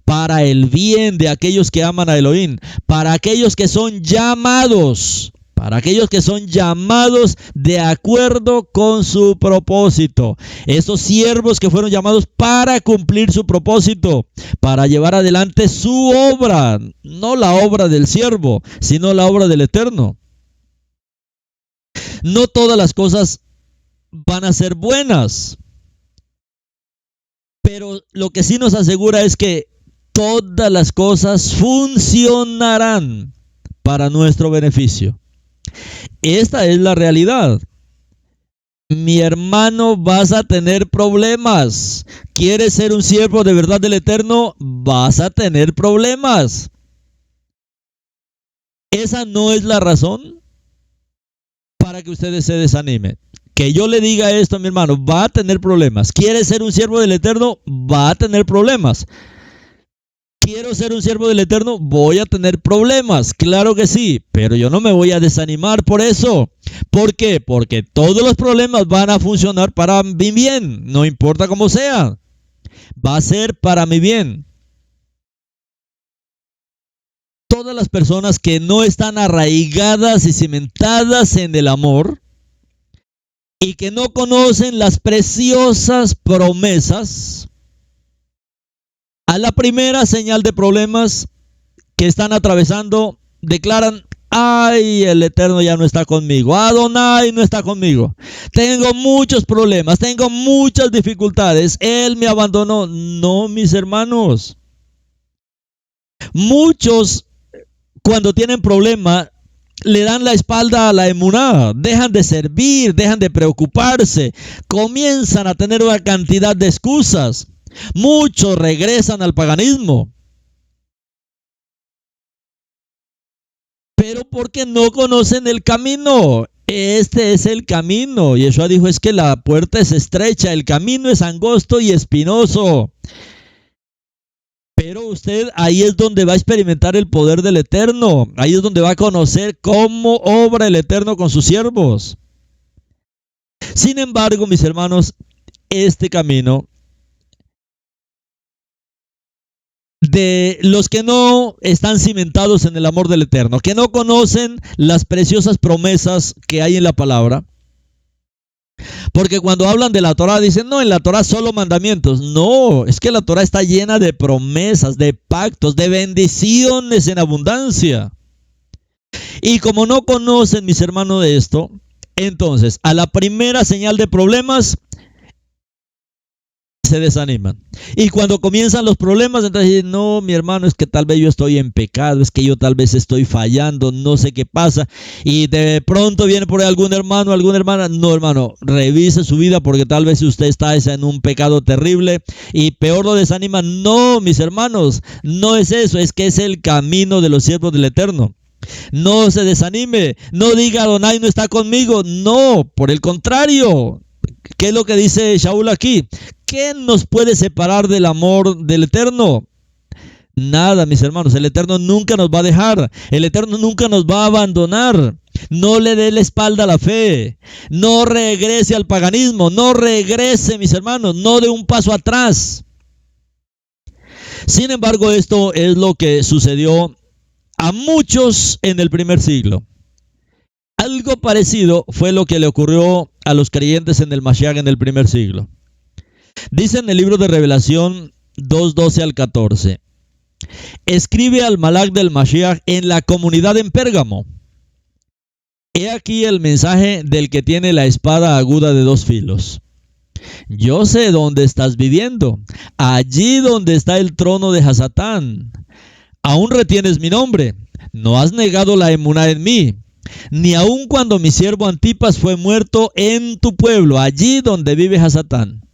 para el bien de aquellos que aman a Elohim, para aquellos que son llamados de acuerdo con su propósito. Esos siervos que fueron llamados para cumplir su propósito, para llevar adelante su obra, no la obra del siervo, sino la obra del Eterno. No todas las cosas van a ser buenas, pero lo que sí nos asegura es que todas las cosas funcionarán para nuestro beneficio. Esta es la realidad. Mi hermano, vas a tener problemas. ¿Quieres ser un siervo de verdad del Eterno? Vas a tener problemas. Esa no es la razón para que ustedes se desanimen. Que yo le diga esto a mi hermano, va a tener problemas. ¿Quieres ser un siervo del Eterno? Va a tener problemas. ¿Quiero ser un siervo del Eterno? Voy a tener problemas, claro que sí, pero yo no me voy a desanimar por eso. ¿Por qué? Porque todos los problemas van a funcionar para mi bien, no importa cómo sea. Va a ser para mi bien. Todas las personas que no están arraigadas y cimentadas en el amor y que no conocen las preciosas promesas, a la primera señal de problemas que están atravesando, declaran, Ay, el Eterno ya no está conmigo. Adonai no está conmigo. Tengo muchos problemas, tengo muchas dificultades. Él me abandonó. No, mis hermanos. Muchos, cuando tienen problemas, le dan la espalda a la emuná, dejan de servir, dejan de preocuparse, comienzan a tener una cantidad de excusas. Muchos regresan al paganismo, pero porque no conocen el camino. Este es el camino. Yeshua dijo, es que la puerta es estrecha, el camino es angosto y espinoso. Pero usted ahí es donde va a experimentar el poder del Eterno. Ahí es donde va a conocer cómo obra el Eterno con sus siervos. Sin embargo, mis hermanos, este camino de los que no están cimentados en el amor del Eterno, que no conocen las preciosas promesas que hay en la palabra. Porque cuando hablan de la Torah dicen, no, en la Torah solo mandamientos. No, es que la Torah está llena de promesas, de pactos, de bendiciones en abundancia. Y como no conocen, mis hermanos, de esto, entonces a la primera señal de problemas se desaniman. Y cuando comienzan los problemas, entonces dicen, no, mi hermano, es que tal vez yo estoy en pecado, es que yo tal vez estoy fallando, no sé qué pasa. Y de pronto viene por ahí algún hermano, alguna hermana. No, hermano, revise su vida porque tal vez usted está en un pecado terrible y peor lo desanima. No, mis hermanos, no es eso, es que es el camino de los siervos del Eterno. No se desanime, no diga Adonai no está conmigo. No, por el contrario. ¿Qué es lo que dice Shaul aquí? ¿Qué nos puede separar del amor del Eterno? Nada, mis hermanos. El Eterno nunca nos va a dejar. El Eterno nunca nos va a abandonar. No le dé la espalda a la fe. No regrese al paganismo. No regrese, mis hermanos. No dé un paso atrás. Sin embargo, esto es lo que sucedió a muchos en el primer siglo. Algo parecido fue lo que le ocurrió a los creyentes en el Mashiach en el primer siglo. Dice en el libro de Revelación 2:12 al 14. Escribe al Malach del Mashiach en la comunidad en Pérgamo. He aquí el mensaje del que tiene la espada aguda de dos filos. Yo sé dónde estás viviendo, allí donde está el trono de Hasatán. Aún retienes mi nombre, no has negado la emuná en mí, ni aun cuando mi siervo Antipas fue muerto en tu pueblo, allí donde vive Hasatán.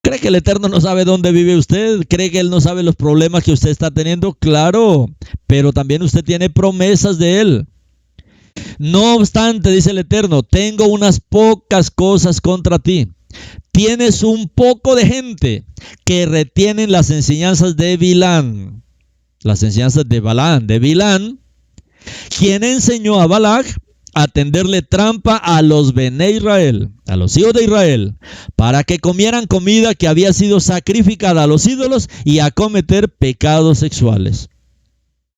¿Cree que el Eterno no sabe dónde vive usted? ¿Cree que Él no sabe los problemas que usted está teniendo? Claro, pero también usted tiene promesas de Él. No obstante, dice el Eterno, tengo unas pocas cosas contra ti. Tienes un poco de gente que retienen las enseñanzas de Bilán. Las enseñanzas de Balán, de Bilán, quien enseñó a Balac a tenderle trampa a los Bené Israel, a los hijos de Israel, para que comieran comida que había sido sacrificada a los ídolos y a cometer pecados sexuales.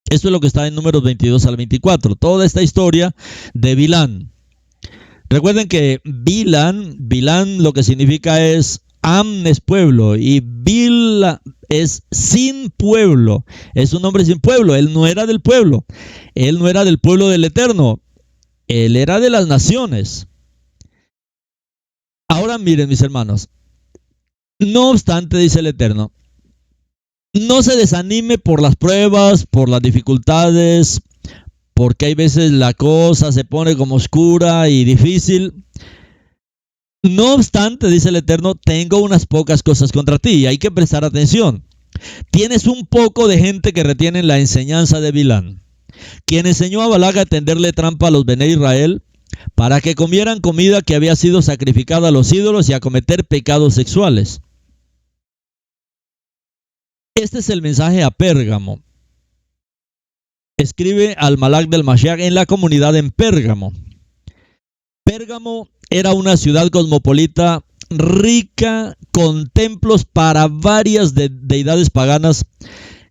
Esto es lo que está en Números 22 al 24, toda esta historia de Bilán. Recuerden que Bilán lo que significa es Am es pueblo y Bil es sin pueblo, es un hombre sin pueblo. Él no era del pueblo, él no era del pueblo del Eterno, él era de las naciones. Ahora miren, mis hermanos, no obstante, dice el Eterno, no se desanime por las pruebas, por las dificultades, porque hay veces la cosa se pone como oscura y difícil. No obstante, dice el Eterno, tengo unas pocas cosas contra ti y hay que prestar atención. Tienes un poco de gente que retiene la enseñanza de Bilán, quien enseñó a Balac a tenderle trampa a los Bené Israel para que comieran comida que había sido sacrificada a los ídolos y a cometer pecados sexuales. Este es el mensaje a Pérgamo. Escribe al Malach del Mashiach en la comunidad en Pérgamo. Pérgamo era una ciudad cosmopolita rica con templos para varias deidades paganas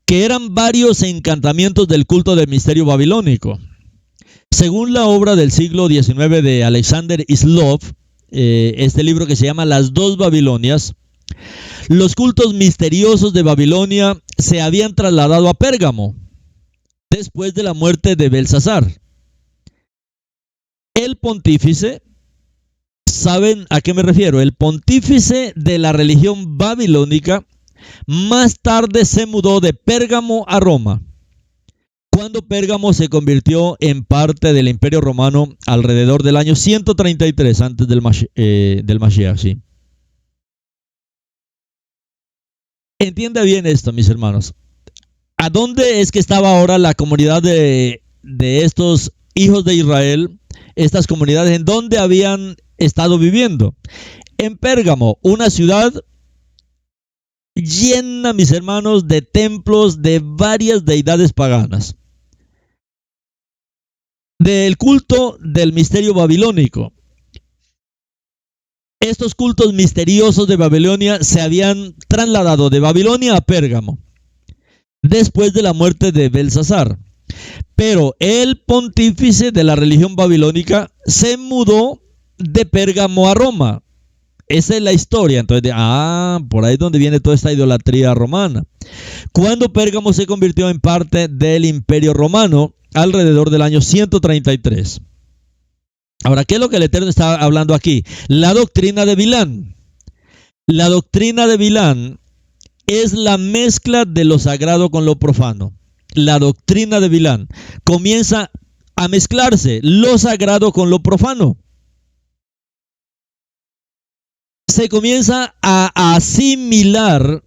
que eran varios encantamientos del culto del misterio babilónico. Según la obra del siglo XIX de Alexander Islov, este libro que se llama Las dos Babilonias, los cultos misteriosos de Babilonia se habían trasladado a Pérgamo. después de la muerte de Belsasar. El pontífice, ¿saben a qué me refiero? El pontífice de la religión babilónica más tarde se mudó de Pérgamo a Roma, cuando Pérgamo se convirtió en parte del Imperio Romano alrededor del año 133 antes del Mashiach. ¿Sí? Entienda bien esto, mis hermanos. ¿A dónde es que estaba ahora la comunidad de estos hijos de Israel? Estas comunidades, ¿en dónde habían estado viviendo? En Pérgamo, una ciudad llena, mis hermanos, de templos de varias deidades paganas, del culto del misterio babilónico. Estos cultos misteriosos de Babilonia se habían trasladado de Babilonia a Pérgamo después de la muerte de Belsasar. Pero el pontífice de la religión babilónica se mudó de Pérgamo a Roma. Esa es la historia. Entonces, por ahí es donde viene toda esta idolatría romana. Cuando Pérgamo se convirtió en parte del Imperio Romano alrededor del año 133. Ahora, ¿qué es lo que el Eterno está hablando aquí? La doctrina de Bilán. La doctrina de Bilán es la mezcla de lo sagrado con lo profano. La doctrina de Bilán comienza a mezclarse lo sagrado con lo profano. Se comienza a asimilar,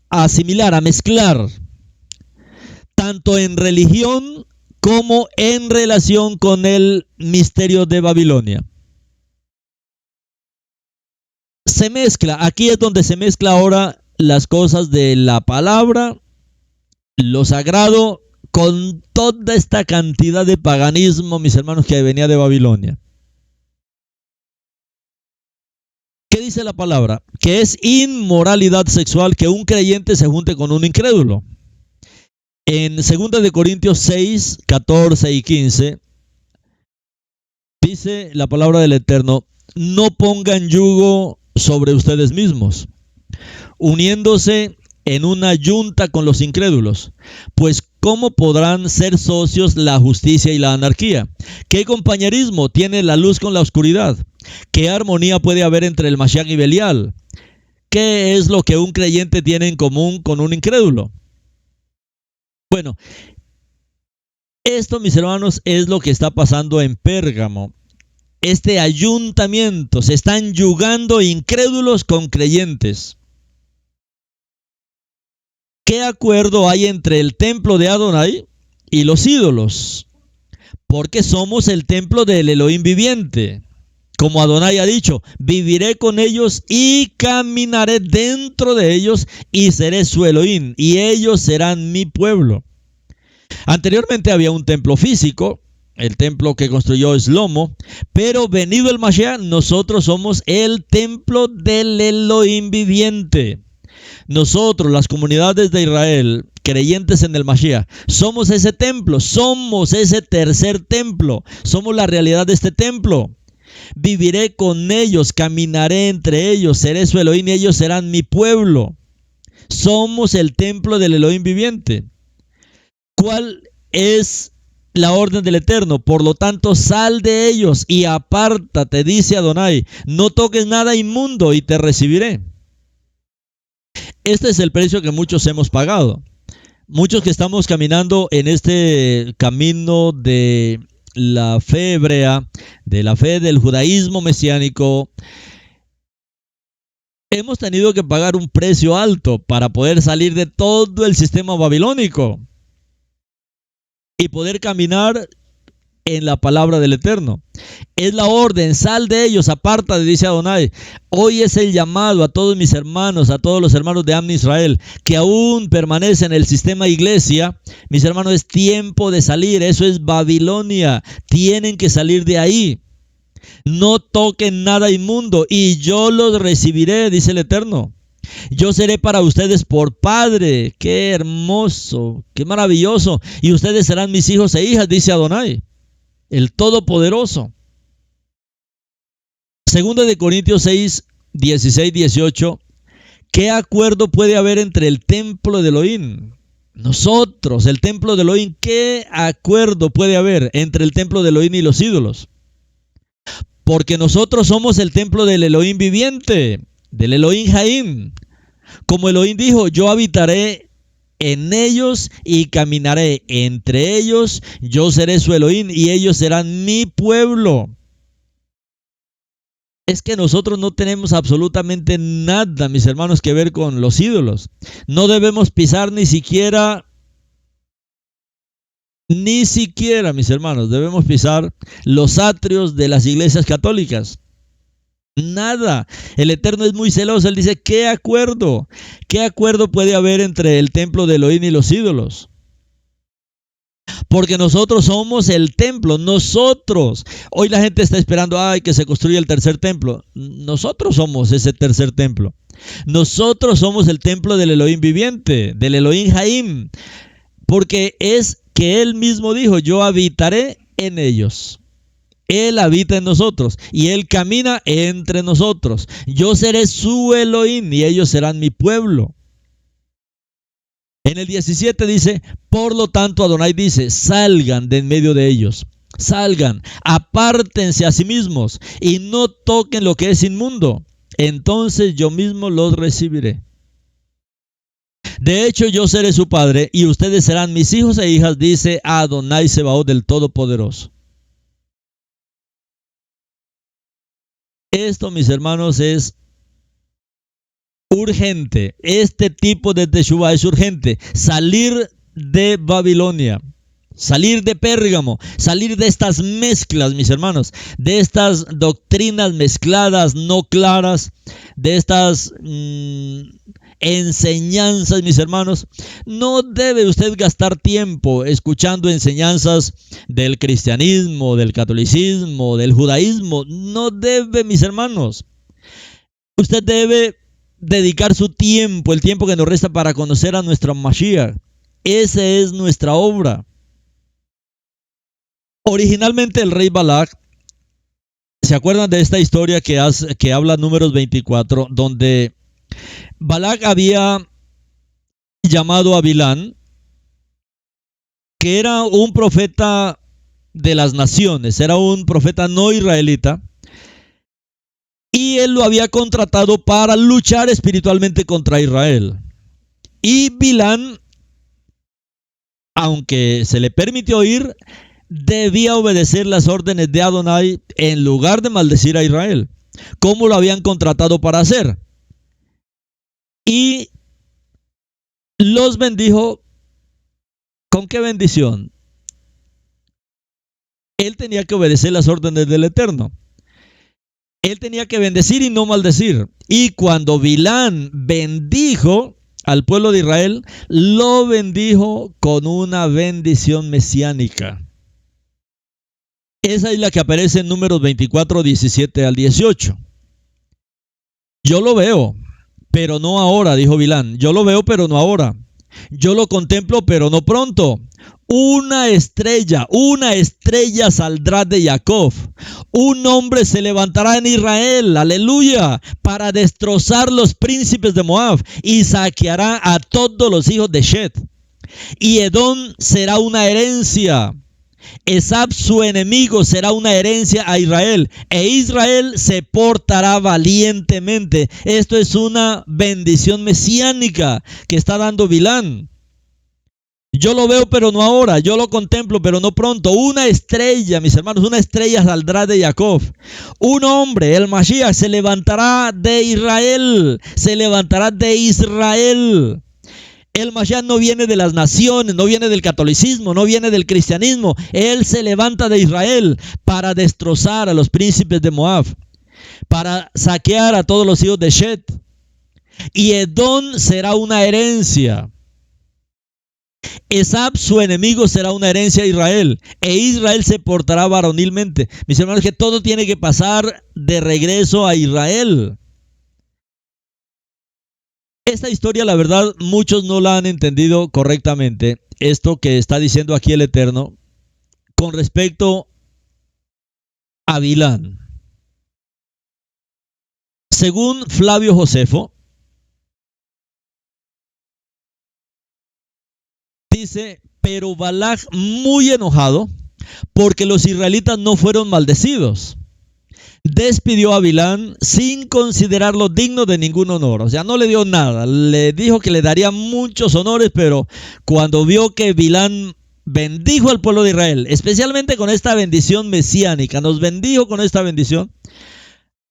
a mezclar, tanto en religión como en relación con el misterio de Babilonia. Se mezcla, aquí es donde se mezcla ahora las cosas de la palabra, lo sagrado, con toda esta cantidad de paganismo, mis hermanos, que venía de Babilonia. ¿Qué dice la palabra? Que es inmoralidad sexual que un creyente se junte con un incrédulo. En 2 de Corintios 6, 14 y 15, dice la palabra del Eterno: no pongan yugo sobre ustedes mismos, uniéndose en una yunta con los incrédulos, pues ¿cómo podrán ser socios la justicia y la anarquía? ¿Qué compañerismo tiene la luz con la oscuridad? ¿Qué armonía puede haber entre el Mashiach y Belial? ¿Qué es lo que un creyente tiene en común con un incrédulo? Bueno, esto, mis hermanos, es lo que está pasando en Pérgamo. Este ayuntamiento, se están yugando incrédulos con creyentes. ¿Qué acuerdo hay entre el templo de Adonai y los ídolos? Porque somos el templo del Elohim viviente. Como Adonai ha dicho, viviré con ellos y caminaré dentro de ellos y seré su Elohim y ellos serán mi pueblo. Anteriormente había un templo físico, el templo que construyó Shlomo, pero venido el Mashiach, nosotros somos el templo del Elohim viviente. Nosotros, las comunidades de Israel, creyentes en el Mashiach, somos ese templo, somos ese tercer templo, somos la realidad de este templo. Viviré con ellos, caminaré entre ellos, seré su Elohim y ellos serán mi pueblo. Somos el templo del Elohim viviente. ¿Cuál es la orden del Eterno? Por lo tanto, sal de ellos y apártate, dice Adonai, no toques nada inmundo y te recibiré. Este es el precio que muchos hemos pagado. Muchos que estamos caminando en este camino de la fe hebrea, de la fe del judaísmo mesiánico, hemos tenido que pagar un precio alto para poder salir de todo el sistema babilónico y poder caminar en la palabra del Eterno. Es la orden, sal de ellos, apártate, dice Adonai. Hoy es el llamado a todos mis hermanos, a todos los hermanos de Am Israel, que aún permanecen en el sistema iglesia. Mis hermanos, es tiempo de salir, eso es Babilonia, tienen que salir de ahí. No toquen nada inmundo y yo los recibiré, dice el Eterno. Yo seré para ustedes por padre. Qué hermoso, qué maravilloso. Y ustedes serán mis hijos e hijas, dice Adonai, el Todopoderoso. 2 de Corintios 6, 16, 18. ¿Qué acuerdo puede haber entre el templo de Elohim? Nosotros, el templo de Elohim, ¿qué acuerdo puede haber entre el templo de Elohim y los ídolos? Porque nosotros somos el templo del Elohim viviente, del Elohim Jaim. Como Elohim dijo, yo habitaré en ellos y caminaré entre ellos, yo seré su Elohim y ellos serán mi pueblo. Es que nosotros no tenemos absolutamente nada, mis hermanos, que ver con los ídolos. No debemos pisar ni siquiera, mis hermanos, debemos pisar los atrios de las iglesias católicas. Nada. El Eterno es muy celoso. Él dice, ¿qué acuerdo? ¿Qué acuerdo puede haber entre el templo de Elohim y los ídolos? Porque nosotros somos el templo, nosotros. Hoy la gente está esperando que se construya el tercer templo. Nosotros somos ese tercer templo. Nosotros somos el templo del Elohim viviente, del Elohim Jaim. Porque es que Él mismo dijo, yo habitaré en ellos. Él habita en nosotros y Él camina entre nosotros. Yo seré su Elohim y ellos serán mi pueblo. En el 17 dice, por lo tanto Adonai dice, salgan de en medio de ellos. Salgan, apártense a sí mismos y no toquen lo que es inmundo. Entonces yo mismo los recibiré. De hecho, yo seré su padre y ustedes serán mis hijos e hijas, dice Adonai Sebaot del Todopoderoso. Esto, mis hermanos, es urgente. Este tipo de Teshuvah es urgente. Salir de Babilonia, salir de Pérgamo, salir de estas mezclas, mis hermanos, de estas doctrinas mezcladas, no claras, de estas enseñanzas, mis hermanos. No debe usted gastar tiempo escuchando enseñanzas del cristianismo, del catolicismo, del judaísmo. No debe, mis hermanos. Usted debe dedicar su tiempo, el tiempo que nos resta, para conocer a nuestra Mashiach. Esa es nuestra obra. Originalmente el rey Balac, ¿se acuerdan de esta historia que habla Números 24, donde Balac había llamado a Bilán, que era un profeta de las naciones, era un profeta no israelita, y él lo había contratado para luchar espiritualmente contra Israel? Y Bilán, aunque se le permitió ir, debía obedecer las órdenes de Adonai en lugar de maldecir a Israel, como lo habían contratado para hacer. Y los bendijo. ¿Con qué bendición? Él tenía que obedecer las órdenes del Eterno. Él tenía que bendecir y no maldecir. Y cuando Bilán bendijo al pueblo de Israel, lo bendijo con una bendición mesiánica. Esa es la que aparece en Números 24, 17 al 18. Yo lo veo, pero no ahora, dijo Bilán. Yo lo veo, pero no ahora. Yo lo contemplo, pero no pronto. Una estrella saldrá de Jacob. Un hombre se levantará en Israel, aleluya, para destrozar los príncipes de Moab y saqueará a todos los hijos de Shet. Y Edom será una herencia. Esab, su enemigo, será una herencia a Israel, e Israel se portará valientemente. Esto es una bendición mesiánica que está dando Bilán. Yo lo veo, pero no ahora. Yo lo contemplo, pero no pronto. Una estrella, mis hermanos, una estrella saldrá de Jacob. Un hombre, el Mashiach, se levantará de Israel. Se levantará de Israel. El Mashiach no viene de las naciones, no viene del catolicismo, no viene del cristianismo. Él se levanta de Israel para destrozar a los príncipes de Moab, para saquear a todos los hijos de Shet. Y Edom será una herencia. Esab, su enemigo, será una herencia a Israel, e Israel se portará varonilmente. Mis hermanos, que todo tiene que pasar de regreso a Israel. Esta historia, la verdad, muchos no la han entendido correctamente. Esto que está diciendo aquí el Eterno con respecto a Bilán. Según Flavio Josefo, dice, pero Balac, muy enojado, porque los israelitas no fueron maldecidos, despidió a Bilán sin considerarlo digno de ningún honor. O sea, no le dio nada. Le dijo que le daría muchos honores, pero cuando vio que Bilán bendijo al pueblo de Israel, especialmente con esta bendición mesiánica, nos bendijo con esta bendición,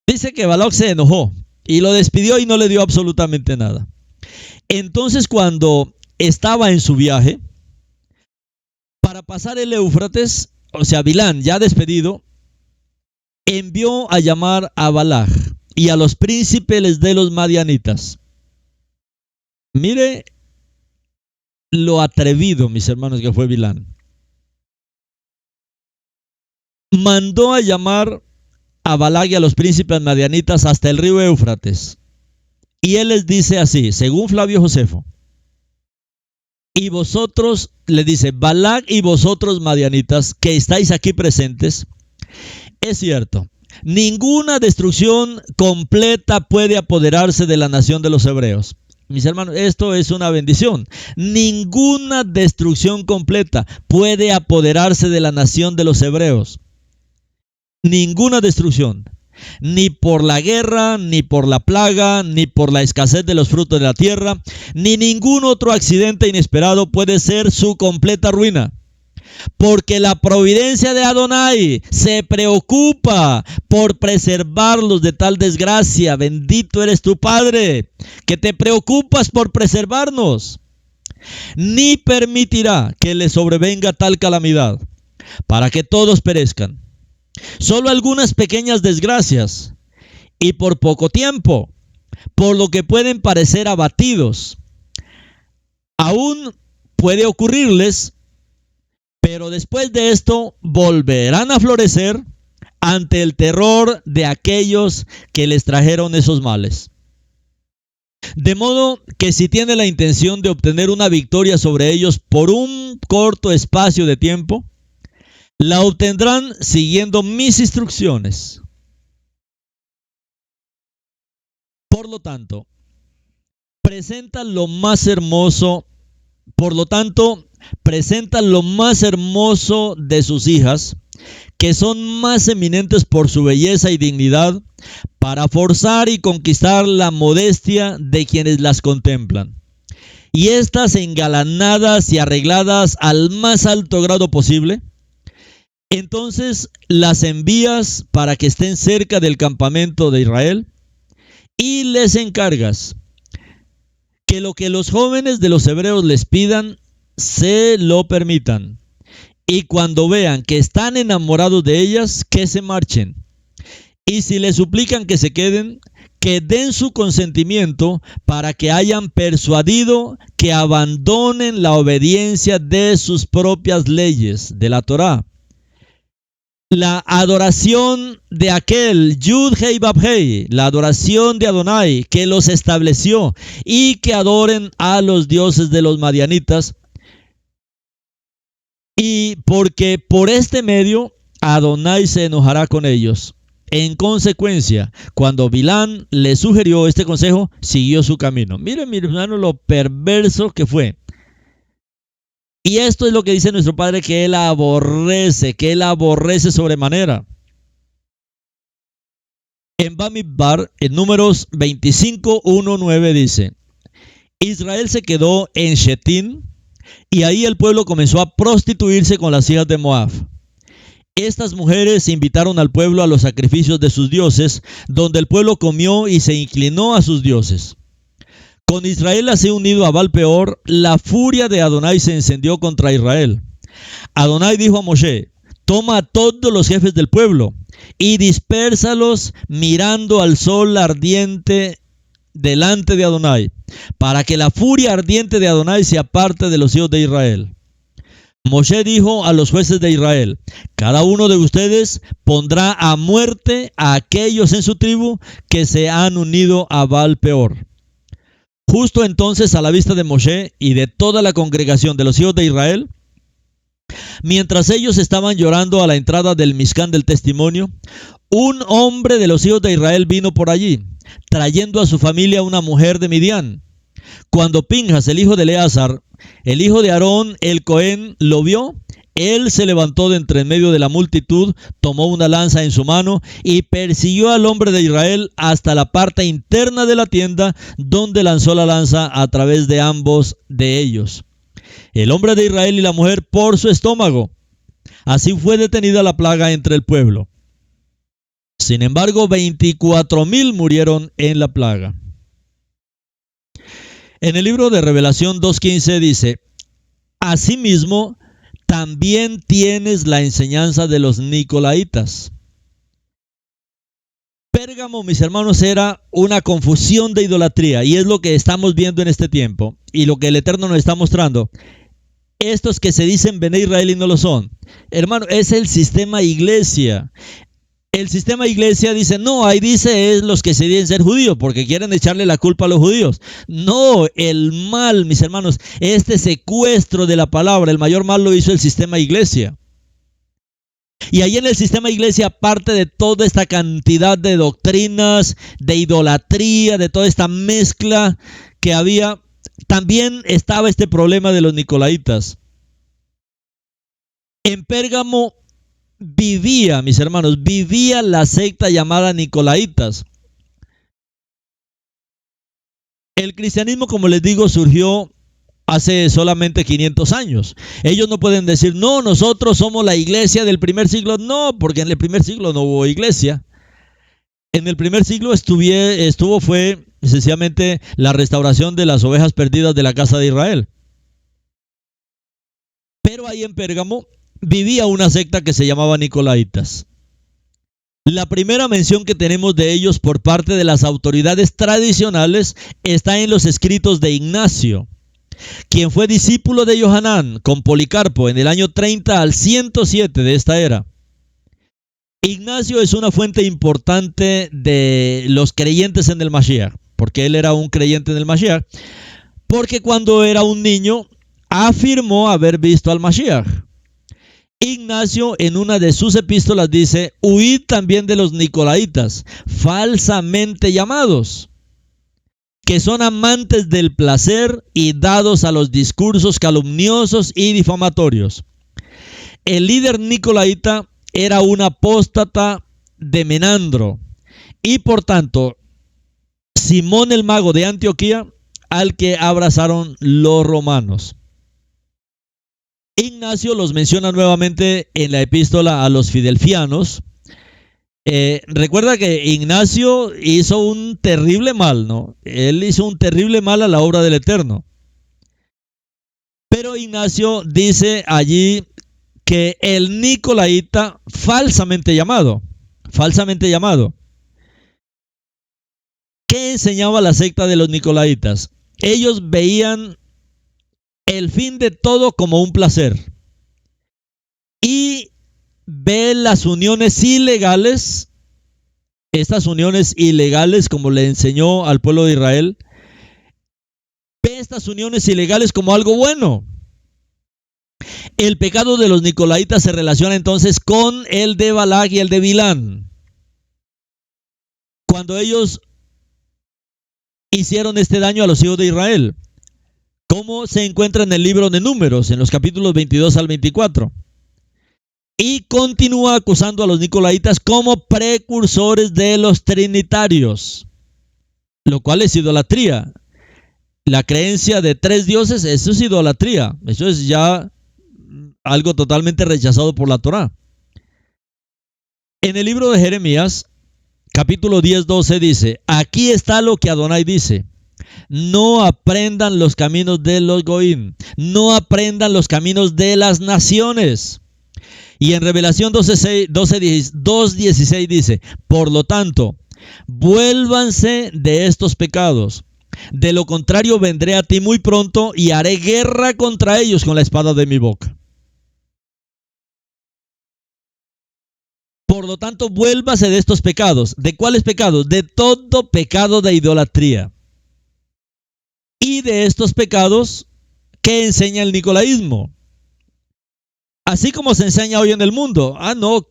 dice que Balac se enojó y lo despidió y no le dio absolutamente nada. Entonces, cuando estaba en su viaje para pasar el Éufrates, o sea, Bilán, ya despedido, envió a llamar a Balac y a los príncipes de los madianitas. Mire lo atrevido, mis hermanos, que fue Bilán. Mandó a llamar a Balac y a los príncipes madianitas hasta el río Éufrates. Y él les dice así, según Flavio Josefo: y vosotros, le dice, Balac y vosotros madianitas que estáis aquí presentes, es cierto, ninguna destrucción completa puede apoderarse de la nación de los hebreos. Mis hermanos, esto es una bendición. Ninguna destrucción completa puede apoderarse de la nación de los hebreos. Ninguna destrucción. Ni por la guerra, ni por la plaga, ni por la escasez de los frutos de la tierra, ni ningún otro accidente inesperado puede ser su completa ruina. Porque la providencia de Adonai se preocupa por preservarlos de tal desgracia. Bendito eres tu Padre, que te preocupas por preservarnos. Ni permitirá que les sobrevenga tal calamidad, para que todos perezcan. Solo algunas pequeñas desgracias, y por poco tiempo, por lo que pueden parecer abatidos. Aún puede ocurrirles, pero después de esto volverán a florecer ante el terror de aquellos que les trajeron esos males. De modo que si tiene la intención de obtener una victoria sobre ellos por un corto espacio de tiempo, la obtendrán siguiendo mis instrucciones. Por lo tanto, presenta lo más hermoso de sus hijas, que son más eminentes por su belleza y dignidad, para forzar y conquistar la modestia de quienes las contemplan. Y estas engalanadas y arregladas al más alto grado posible, entonces las envías para que estén cerca del campamento de Israel y les encargas que lo que los jóvenes de los hebreos les pidan, se lo permitan. Y cuando vean que están enamorados de ellas, que se marchen. Y si les suplican que se queden, que den su consentimiento para que hayan persuadido que abandonen la obediencia de sus propias leyes, de la Torá. La adoración de aquel Yud Hei Vav Hei, la adoración de Adonai que los estableció, y que adoren a los dioses de los madianitas, y porque por este medio Adonai se enojará con ellos. En consecuencia, cuando Bilán le sugirió este consejo, siguió su camino. Miren, mi hermano, lo perverso que fue. Y esto es lo que dice nuestro Padre, que Él aborrece sobremanera. En Bamidbar, en Números 25:1-9 dice: Israel se quedó en Shetim, y ahí el pueblo comenzó a prostituirse con las hijas de Moab. Estas mujeres invitaron al pueblo a los sacrificios de sus dioses, donde el pueblo comió y se inclinó a sus dioses. Con Israel así unido a Baal Peor, la furia de Adonai se encendió contra Israel. Adonai dijo a Moshe: toma a todos los jefes del pueblo y dispérsalos mirando al sol ardiente delante de Adonai, para que la furia ardiente de Adonai se aparte de los hijos de Israel. Moshe dijo a los jueces de Israel: cada uno de ustedes pondrá a muerte a aquellos en su tribu que se han unido a Baal Peor. Justo entonces, a la vista de Moshe y de toda la congregación de los hijos de Israel, mientras ellos estaban llorando a la entrada del Mishkan del Testimonio, un hombre de los hijos de Israel vino por allí, trayendo a su familia una mujer de Midian. Cuando Pinjas, el hijo de Eleazar, El hijo de Aarón, el Cohen, lo vio. Él se levantó de entre en medio de la multitud, tomó una lanza en su mano y persiguió al hombre de Israel hasta la parte interna de la tienda, donde lanzó la lanza a través de ambos de ellos. El hombre de Israel y la mujer por su estómago. Así fue detenida la plaga entre el pueblo. Sin embargo, 24,000 murieron en la plaga. En el libro de Revelación 2:15 dice: asimismo, también tienes la enseñanza de los Nicolaitas. Pérgamo, mis hermanos, era una confusión de idolatría, y es lo que estamos viendo en este tiempo, y lo que el Eterno nos está mostrando. Estos que se dicen Bene Israel y no lo son, hermano, es el sistema iglesia. El sistema iglesia dice, no, ahí dice es los que se dicen ser judíos, porque quieren echarle la culpa a los judíos. No, el mal, mis hermanos, este secuestro de la palabra, el mayor mal lo hizo el sistema iglesia. Y ahí en el sistema iglesia, aparte de toda esta cantidad de doctrinas, de idolatría, de toda esta mezcla que había, también estaba este problema de los nicolaitas. En Pérgamo vivía, mis hermanos, vivía la secta llamada Nicolaitas. El cristianismo, como les digo, surgió hace solamente 500 años. Ellos no pueden decir, no, nosotros somos la iglesia del primer siglo. No, porque en el primer siglo no hubo iglesia. En el primer siglo fue sencillamente la restauración de las ovejas perdidas de la casa de Israel. Pero ahí en Pérgamo vivía una secta que se llamaba Nicolaitas. La primera mención que tenemos de ellos por parte de las autoridades tradicionales está en los escritos de Ignacio, quien fue discípulo de Johanán con Policarpo en el año 30 al 107 de esta era. Ignacio es una fuente importante de los creyentes en el Mashiach, porque él era un creyente en el Mashiach, porque cuando era un niño afirmó haber visto al Mashiach. Ignacio en una de sus epístolas dice, huid también de los nicolaitas, falsamente llamados, que son amantes del placer y dados a los discursos calumniosos y difamatorios. El líder nicolaita era un apóstata de Menandro y por tanto Simón el mago de Antioquía, al que abrazaron los romanos. Ignacio los menciona nuevamente en la epístola a los fidelfianos. Recuerda que Ignacio hizo un terrible mal, ¿no? Él hizo un terrible mal a la obra del Eterno. Pero Ignacio dice allí que el nicolaita falsamente llamado, ¿qué enseñaba la secta de los nicolaitas? Ellos veían el fin de todo como un placer y ven las uniones ilegales, estas uniones ilegales como le enseñó al pueblo de Israel, ve estas uniones ilegales como algo bueno. El pecado de los nicolaitas se relaciona entonces con el de Balac y el de Bilán. Cuando ellos hicieron este daño a los hijos de Israel, como se encuentra en el libro de Números, en los capítulos 22 al 24. Y continúa acusando a los nicolaitas como precursores de los trinitarios, lo cual es idolatría. La creencia de tres dioses, eso es idolatría. Eso es ya algo totalmente rechazado por la Torá. En el libro de Jeremías, capítulo 10-12 dice, aquí está lo que Adonai dice. No aprendan los caminos de los goim, no aprendan los caminos de las naciones. Y en Revelación 2:16 dice, por lo tanto, vuélvanse de estos pecados. De lo contrario vendré a ti muy pronto y haré guerra contra ellos con la espada de mi boca. Por lo tanto, vuélvase de estos pecados. ¿De cuáles pecados? De todo pecado de idolatría. Y de estos pecados, ¿qué enseña el nicolaísmo? Así como se enseña hoy en el mundo. No,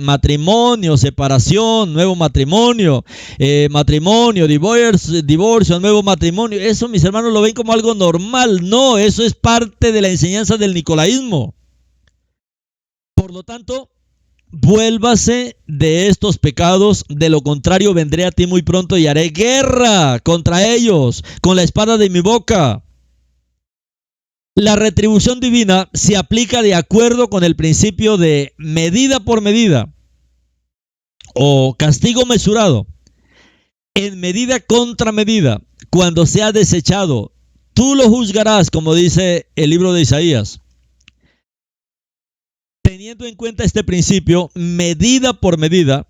matrimonio, separación, nuevo matrimonio, divorcio, nuevo matrimonio. Eso, mis hermanos, lo ven como algo normal. No, eso es parte de la enseñanza del nicolaísmo. Por lo tanto, vuélvase de estos pecados, de lo contrario vendré a ti muy pronto y haré guerra contra ellos con la espada de mi boca. La retribución divina se aplica de acuerdo con el principio de medida por medida o castigo mesurado, en medida contra medida. Cuando sea desechado, tú lo juzgarás, como dice el libro de Isaías. Teniendo en cuenta este principio, medida por medida,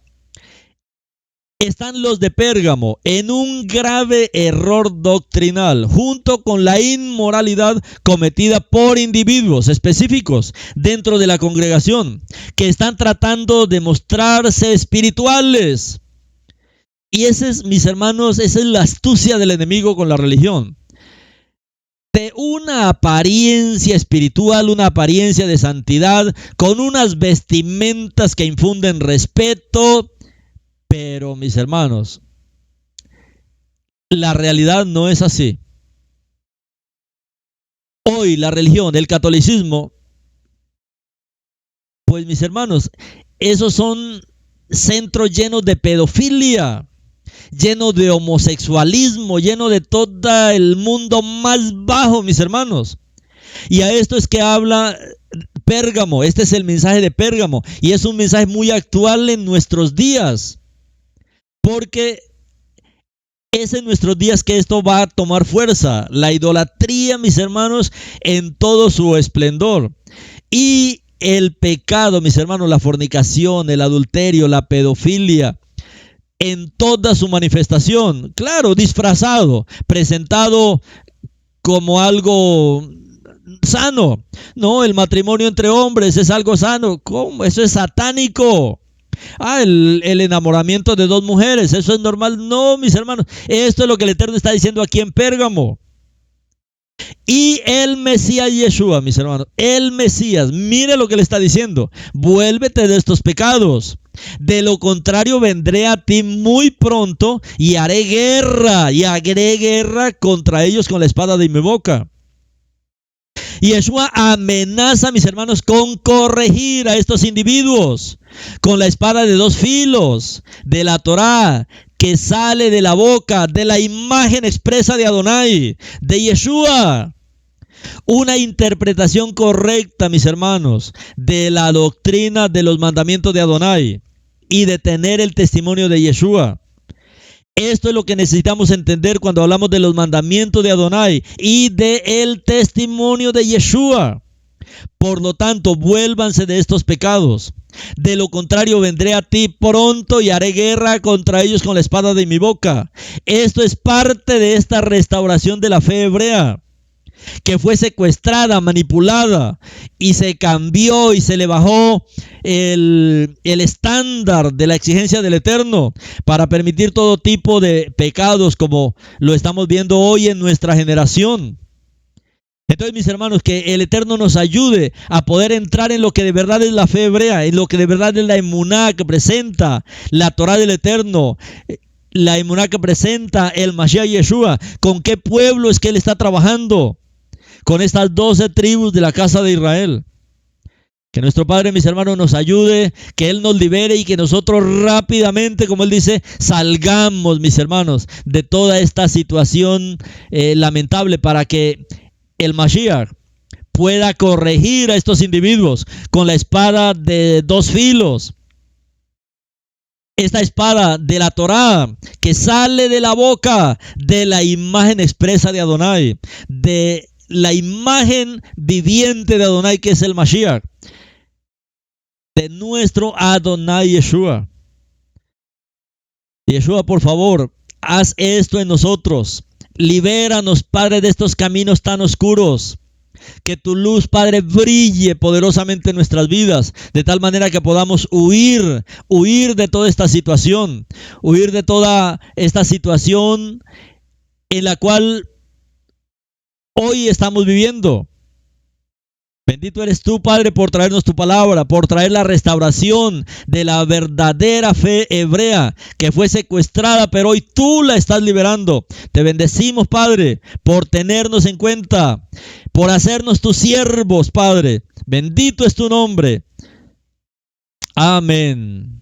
están los de Pérgamo en un grave error doctrinal, junto con la inmoralidad cometida por individuos específicos dentro de la congregación, que están tratando de mostrarse espirituales. Y esa es, mis hermanos, esa es la astucia del enemigo con la religión. De una apariencia espiritual, una apariencia de santidad, con unas vestimentas que infunden respeto. Pero, mis hermanos, la realidad no es así. Hoy la religión, el catolicismo, pues mis hermanos, esos son centros llenos de pedofilia, llenos de homosexualismo, llenos de todo el mundo más bajo, mis hermanos. Y a esto es que habla Pérgamo. Este es el mensaje de Pérgamo y es un mensaje muy actual en nuestros días. Porque es en nuestros días que esto va a tomar fuerza. La idolatría, mis hermanos, en todo su esplendor. Y el pecado, mis hermanos, la fornicación, el adulterio, la pedofilia, en toda su manifestación. Claro, disfrazado, presentado como algo sano. No, el matrimonio entre hombres es algo sano. ¿Cómo? Eso es satánico. El enamoramiento de dos mujeres, ¿eso es normal? No, mis hermanos, esto es lo que el Eterno está diciendo aquí en Pérgamo. Y el Mesías Yeshua, mis hermanos, el Mesías, mire lo que le está diciendo: vuélvete de estos pecados, de lo contrario vendré a ti muy pronto y haré guerra contra ellos con la espada de mi boca. Y Yeshua amenaza, mis hermanos, con corregir a estos individuos con la espada de dos filos de la Torá, que sale de la boca, de la imagen expresa de Adonai, de Yeshua. Una interpretación correcta, mis hermanos, de la doctrina de los mandamientos de Adonai y de tener el testimonio de Yeshua. Esto es lo que necesitamos entender cuando hablamos de los mandamientos de Adonai y de el testimonio de Yeshua. Por lo tanto, vuélvanse de estos pecados. De lo contrario, vendré a ti pronto y haré guerra contra ellos con la espada de mi boca. Esto es parte de esta restauración de la fe hebrea, que fue secuestrada, manipulada, y se cambió y se le bajó el estándar de la exigencia del Eterno para permitir todo tipo de pecados, como lo estamos viendo hoy en nuestra generación. Entonces, mis hermanos, que el Eterno nos ayude a poder entrar en lo que de verdad es la fe hebrea, en lo que de verdad es la emuná que presenta la Torá del Eterno, la emuná que presenta el Mashiach Yeshua. ¿Con qué pueblo es que Él está trabajando? Con estas 12 tribus de la casa de Israel. Que nuestro Padre, mis hermanos, nos ayude, que Él nos libere y que nosotros rápidamente, como Él dice, salgamos, mis hermanos, de toda esta situación lamentable, para que el Mashiach pueda corregir a estos individuos con la espada de dos filos. Esta espada de la Torá que sale de la boca de la imagen expresa de Adonai, de la imagen viviente de Adonai, que es el Mashiach, de nuestro Adonai Yeshua. Yeshua, por favor, haz esto en nosotros. Libéranos, Padre, de estos caminos tan oscuros. Que tu luz, Padre, brille poderosamente en nuestras vidas, de tal manera que podamos huir de toda esta situación, huir de toda esta situación en la cual hoy estamos viviendo. Bendito eres tú, Padre, por traernos tu palabra, por traer la restauración de la verdadera fe hebrea que fue secuestrada, pero hoy tú la estás liberando. Te bendecimos, Padre, por tenernos en cuenta, por hacernos tus siervos, Padre. Bendito es tu nombre. Amén.